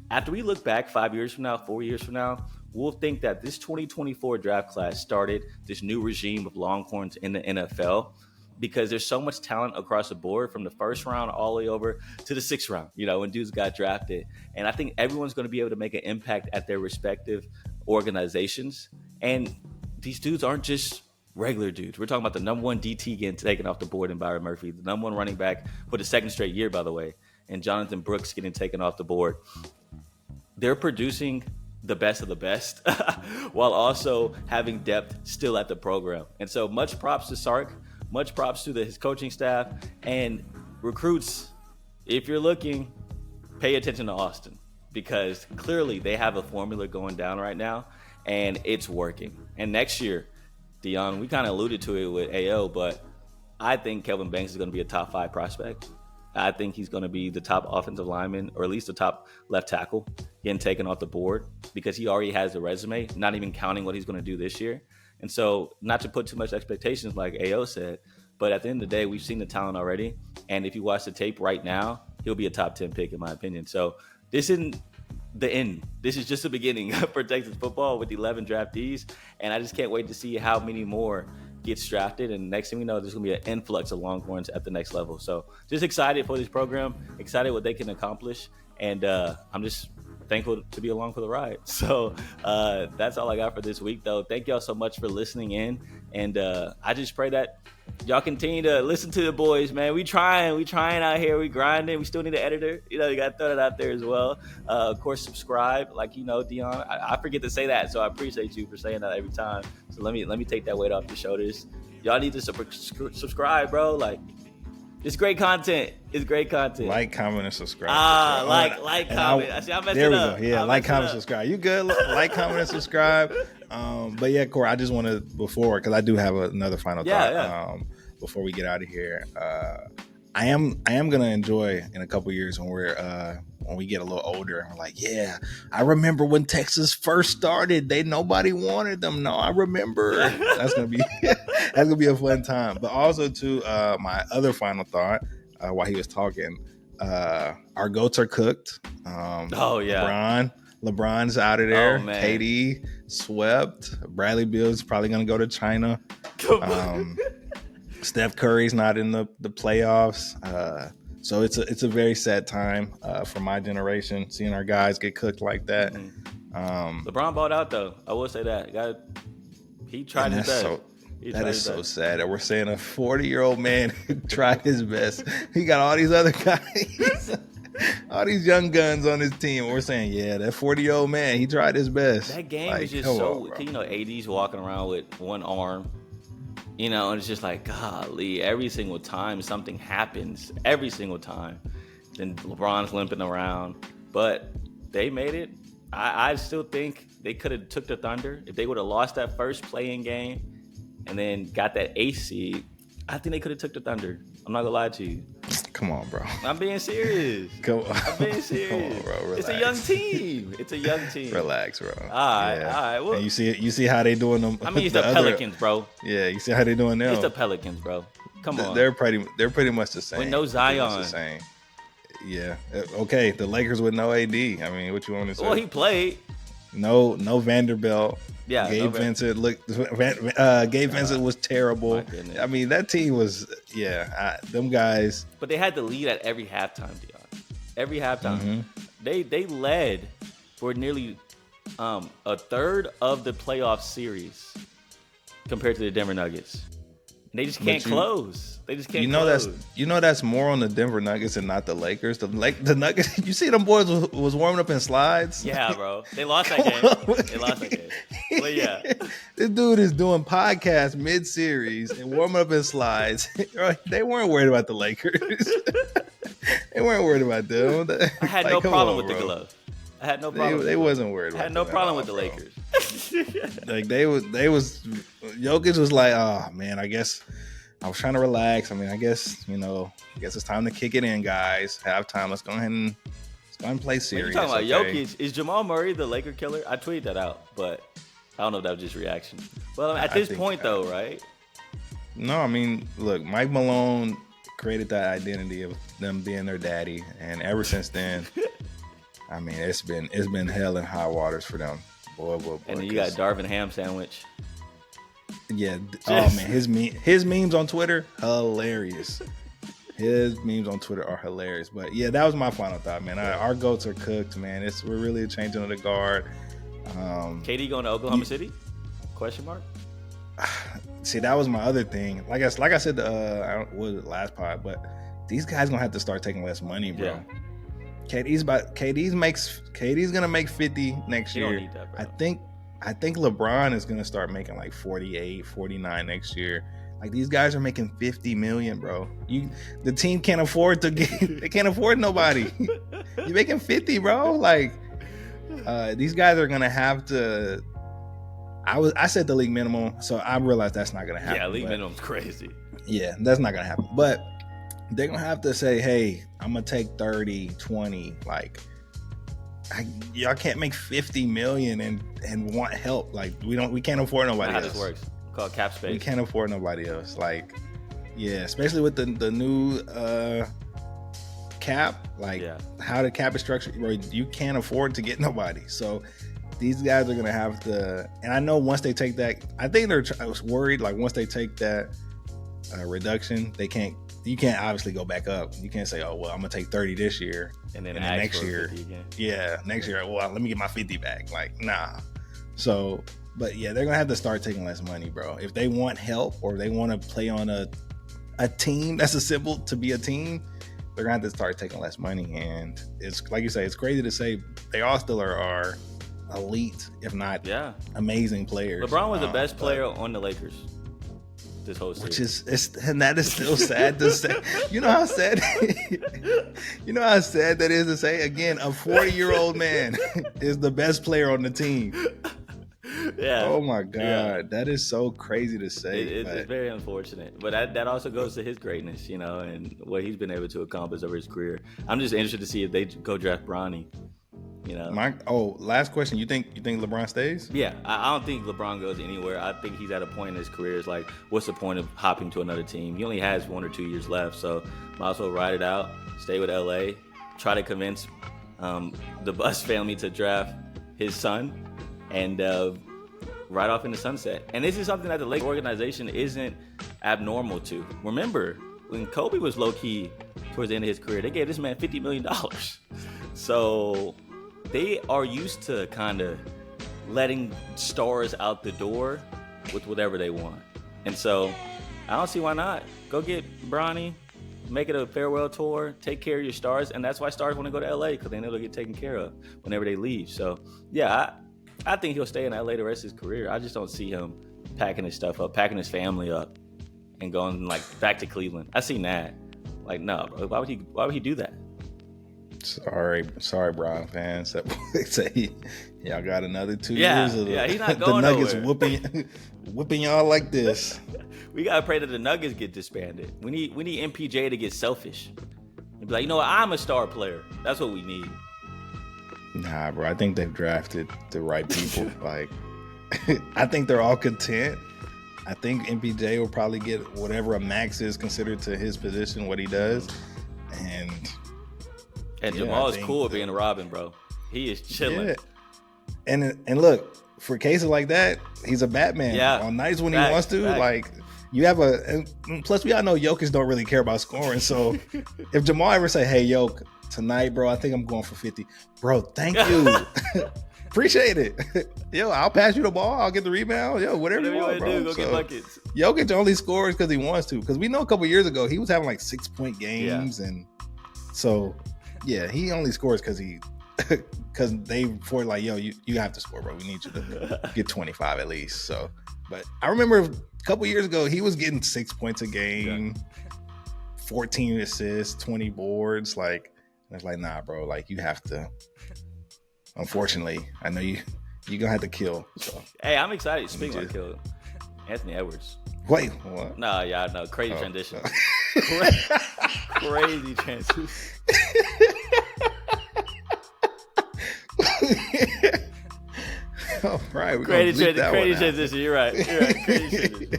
after we look back 5 years from now, 4 years from now, we'll think that this 2024 draft class started this new regime of Longhorns in the NFL, because there's so much talent across the board from the first round all the way over to the sixth round, when dudes got drafted. And I think everyone's going to be able to make an impact at their respective organizations. And these dudes aren't just regular dudes. We're talking about the number one DT getting taken off the board in Byron Murphy, the number one running back for the second straight year, by the way, and Jonathan Brooks getting taken off the board. They're producing the best of the best while also having depth still at the program. And so much props to Sark, much props to his coaching staff, and recruits. If you're looking, pay attention to Austin, because clearly they have a formula going down right now and it's working. And next year, Dion, we kind of alluded to it with AO, but I think Kelvin Banks is going to be a top 5 prospect. I think he's going to be the top offensive lineman, or at least the top left tackle, getting taken off the board, because he already has the resume, not even counting what he's going to do this year. And so, not to put too much expectations like AO said, but at the end of the day, we've seen the talent already. And if you watch the tape right now, he'll be a top 10 pick in my opinion. So this isn't the end. This is just the beginning for Texas football with 11 draftees. And I just can't wait to see how many more gets drafted, and next thing we know, there's gonna be an influx of Longhorns at the next level. So just excited for this program, excited what they can accomplish, and I'm just thankful to be along for the ride. So that's all I got for this week, though. Thank y'all so much for listening in, and I just pray that y'all continue to listen to the boys, man. We trying out here, we grinding. We still need an editor, you gotta throw that out there as well. Of course, subscribe, like Dion. I forget to say that, so I appreciate you for saying that every time. So let me take that weight off your shoulders. Y'all need to subscribe, bro. Like, it's great content. It's great content. Like, comment, and subscribe. Like, comment. I messed there it we up. go. Yeah, like, comment, subscribe. You good? Like, comment, and subscribe. But yeah, Corey, I just want to, because I do have another final thought. Yeah. Before we get out of here, I am gonna enjoy in a couple years when we get a little older and we're like, yeah, I remember when Texas first started. Nobody wanted them. No, I remember. That's gonna be a fun time. But also too, my other final thought while he was talking, our goats are cooked. LeBron's out of there. Oh, man. KD swept. Bradley Beal's probably gonna go to China. Steph Curry's not in the playoffs. So it's a very sad time for my generation, seeing our guys get cooked like that. LeBron balled out, though. I will say that. He tried his best. That is so sad that we're saying a 40-year-old man who tried his best. He got all these other guys, all these young guns on his team. We're saying, yeah, that 40-year-old man, he tried his best. That game is just so, AD's walking around with one arm. And it's just like, golly, every single time something happens, every single time, then LeBron's limping around. But they made it. I still think they could have took the Thunder. If they would have lost that first play-in game and then got that 8th seed, I think they could have took the Thunder. I'm not going to lie to you. Come on, bro. I'm being serious. I'm being serious. Come on, bro. Relax. It's a young team. Relax, bro. All right. Well, and you see how they doing them. I mean, it's the Pelicans, bro. Yeah, you see how they doing them. It's the Pelicans, bro. Come on. They're pretty much the same. With no Zion. The same. Yeah. Okay. The Lakers with no AD. I mean, what you want to say? Well, he played. No Vanderbilt. Yeah. Gabe Vincent Gabe Vincent was terrible. I mean, that team was them guys. But they had the lead at every halftime, Dion. Every halftime. Mm-hmm. They led for nearly a third of the playoff series compared to the Denver Nuggets. They just can't close. They just can't close. That's more on the Denver Nuggets and not the Lakers. The Nuggets, you see them boys was warming up in slides? Yeah, bro. They lost that game. But yeah. This dude is doing podcasts mid-series and warming up in slides. They weren't worried about the Lakers. They weren't worried about them. I had no problem with the glove. I had no problem. They wasn't worried. I had no problem with the Lakers. Like they was. Jokic was like, oh man, I guess I was trying to relax. I mean, I guess it's time to kick it in, guys. Halftime. Let's go ahead and play serious. You talking about Jokic? Is Jamal Murray the Laker killer? I tweeted that out, but I don't know if that was just reaction. Well, at this point, though, right? No, I mean, look, Mike Malone created that identity of them being their daddy, and ever since then. I mean, it's been hell and high waters for them. Boy. And then you got Darvin Ham sandwich. Yeah. Oh man, his memes on Twitter, hilarious. His memes on Twitter are hilarious. But yeah, that was my final thought, man. Our goats are cooked, man. We're really changing of the guard. KD going to Oklahoma City? Question mark. see, that was my other thing. Like I said, was it last pod, but these guys gonna have to start taking less money, bro. Yeah. KD's gonna make 50 next You year. don't need that, bro. I think LeBron is gonna start making like 48, 49 next year. Like these guys are making 50 million, bro. The team can't afford to they can't afford nobody. You're making 50, bro. Like these guys are gonna have to. I said the league minimum, so I realized that's not gonna happen. Yeah, league minimum's crazy. Yeah, that's not gonna happen. But they're gonna have to say, hey, I'm gonna take 30, 20. Like y'all can't make 50 million and want help. Like we can't afford nobody else. How this works? Called cap space. We can't afford nobody else. Like, yeah, especially with the new cap. Like how the cap is structured, bro, you can't afford to get nobody. So these guys are gonna have to. And I know once they take that, I think I was worried. Like once they take that reduction, you can't obviously go back up. You can't say, oh well, I'm gonna take 30 this year and then next year, next year, well, let me get my 50 back. Like, nah. So. But yeah, they're gonna have to start taking less money, bro. If they want help or they want to play on a team that's assembled to be a team, they're gonna have to start taking less money. And it's like you say, it's crazy to say they all still are elite, if not amazing players. LeBron was the best player on the Lakers this whole season. And that is still sad to say. You know how sad that is to say. Again, a 40-year-old man is the best player on the team. Yeah. Oh my God, that is so crazy to say. It's very unfortunate, but that also goes to his greatness, you know, and what he's been able to accomplish over his career. I'm just interested to see if they go draft Bronny. You know. Last question. You think LeBron stays? Yeah, I don't think LeBron goes anywhere. I think he's at a point in his career. It's like, what's the point of hopping to another team? He only has 1 or 2 years left, so might as well ride it out. Stay with LA. Try to convince the Buss family to draft his son, and right off in the sunset. And this is something that the Lakers organization isn't abnormal to. Remember, when Kobe was low-key towards the end of his career, they gave this man $50 million. So they are used to kind of letting stars out the door with whatever they want. And so I don't see why not. Go get Bronny, make it a farewell tour, take care of your stars. And that's why stars want to go to LA, because they know they'll get taken care of whenever they leave. So yeah, I think he'll stay in LA the rest of his career. I just don't see him packing his stuff up, packing his family up, and going like back to Cleveland. I seen that. Like, no, bro. Why would he do that? Sorry, Brown fans. They say y'all got another 2 years of he's not going the Nuggets nowhere. whooping y'all like this. We gotta pray that the Nuggets get disbanded. We need MPJ to get selfish and be like, you know what? I'm a star player. That's what we need. Nah, bro. I think they've drafted the right people. Like, I think they're all content. I think MPJ will probably get whatever a max is considered to his position, what he does, and Jamal is cool being a Robin, bro. He is chilling. Yeah. And look, for cases like that, he's a Batman. Yeah. On nights when he wants to, like, you have and plus we all know Jokic don't really care about scoring. So if Jamal ever say, hey, Jokic, tonight, bro, I think I'm going for 50. Bro, thank you. Appreciate it. Yo, I'll pass you the ball. I'll get the rebound. Yo, whatever you want, bro. Go get buckets. Jokic only scores because he wants to. Because we know a couple years ago, he was having like 6-point games. Yeah. And so, yeah, he only scores because they for like, yo, you have to score, bro. We need you to get 25 at least. So, but I remember a couple years ago, he was getting 6 points a game, 14 assists, 20 boards. Like, it's like, nah, bro, like you have to. Unfortunately, I know you're gonna have to kill. So. Hey, I'm excited. Speaking of kill, Anthony Edwards. Wait, what? Nah, yeah, no, crazy transition. Crazy transition. All right, we're crazy transition. You're right. Crazy transition.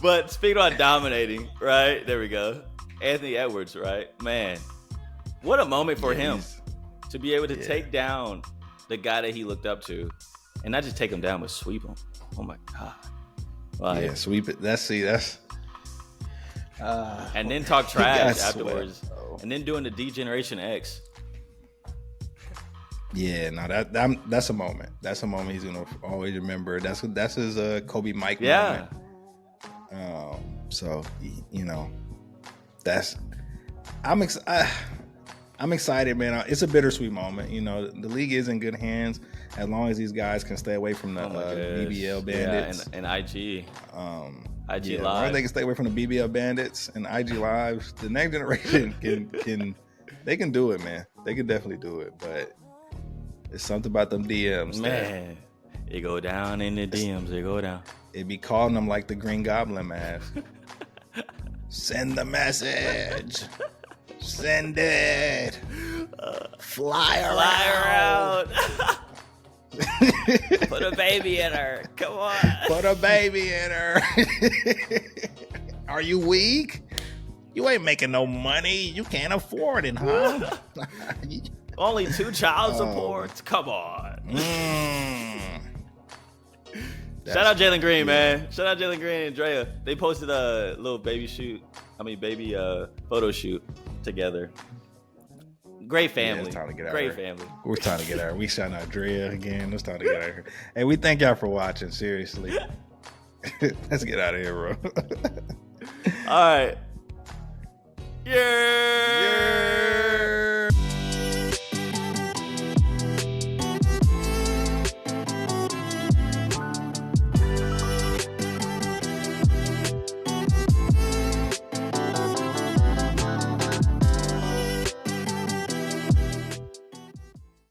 But speaking about dominating, right? There we go. Anthony Edwards, right? Man, what a moment for him to be able to take down the guy that he looked up to, and not just take him down, but sweep him. Oh my God! Like, sweep it. That's. And then talk trash afterwards, and then doing the D-Generation X. Yeah, no, that's a moment. That's a moment he's gonna always remember. That's his Kobe Mike moment. So you know, I'm excited, man. It's a bittersweet moment. You know, the league is in good hands as long as these guys can stay away from the BBL bandits and IG. IG Live. As long as they can stay away from the BBL bandits and IG Live, the next generation can they can do it, man. They can definitely do it. But it's something about them DMs, man. It go down in the DMs. It go down. It be calling them like the Green Goblin mask. Send the message. Send it. Fly around. Put a baby in her. Come on. Put a baby in her. Are you weak? You ain't making no money. You can't afford it, huh? Only 2 child supports. Come on. Shout out Jalen Green, man. Shout out Jalen Green and Drea. They posted a little baby photo shoot together. Great family. Yeah, it's time to get out Great here. family. We're trying to get out. We shouting out Drea again. It's time to get out of here. Hey, we thank y'all for watching. Seriously. Let's get out of here, bro. All right. Yeah.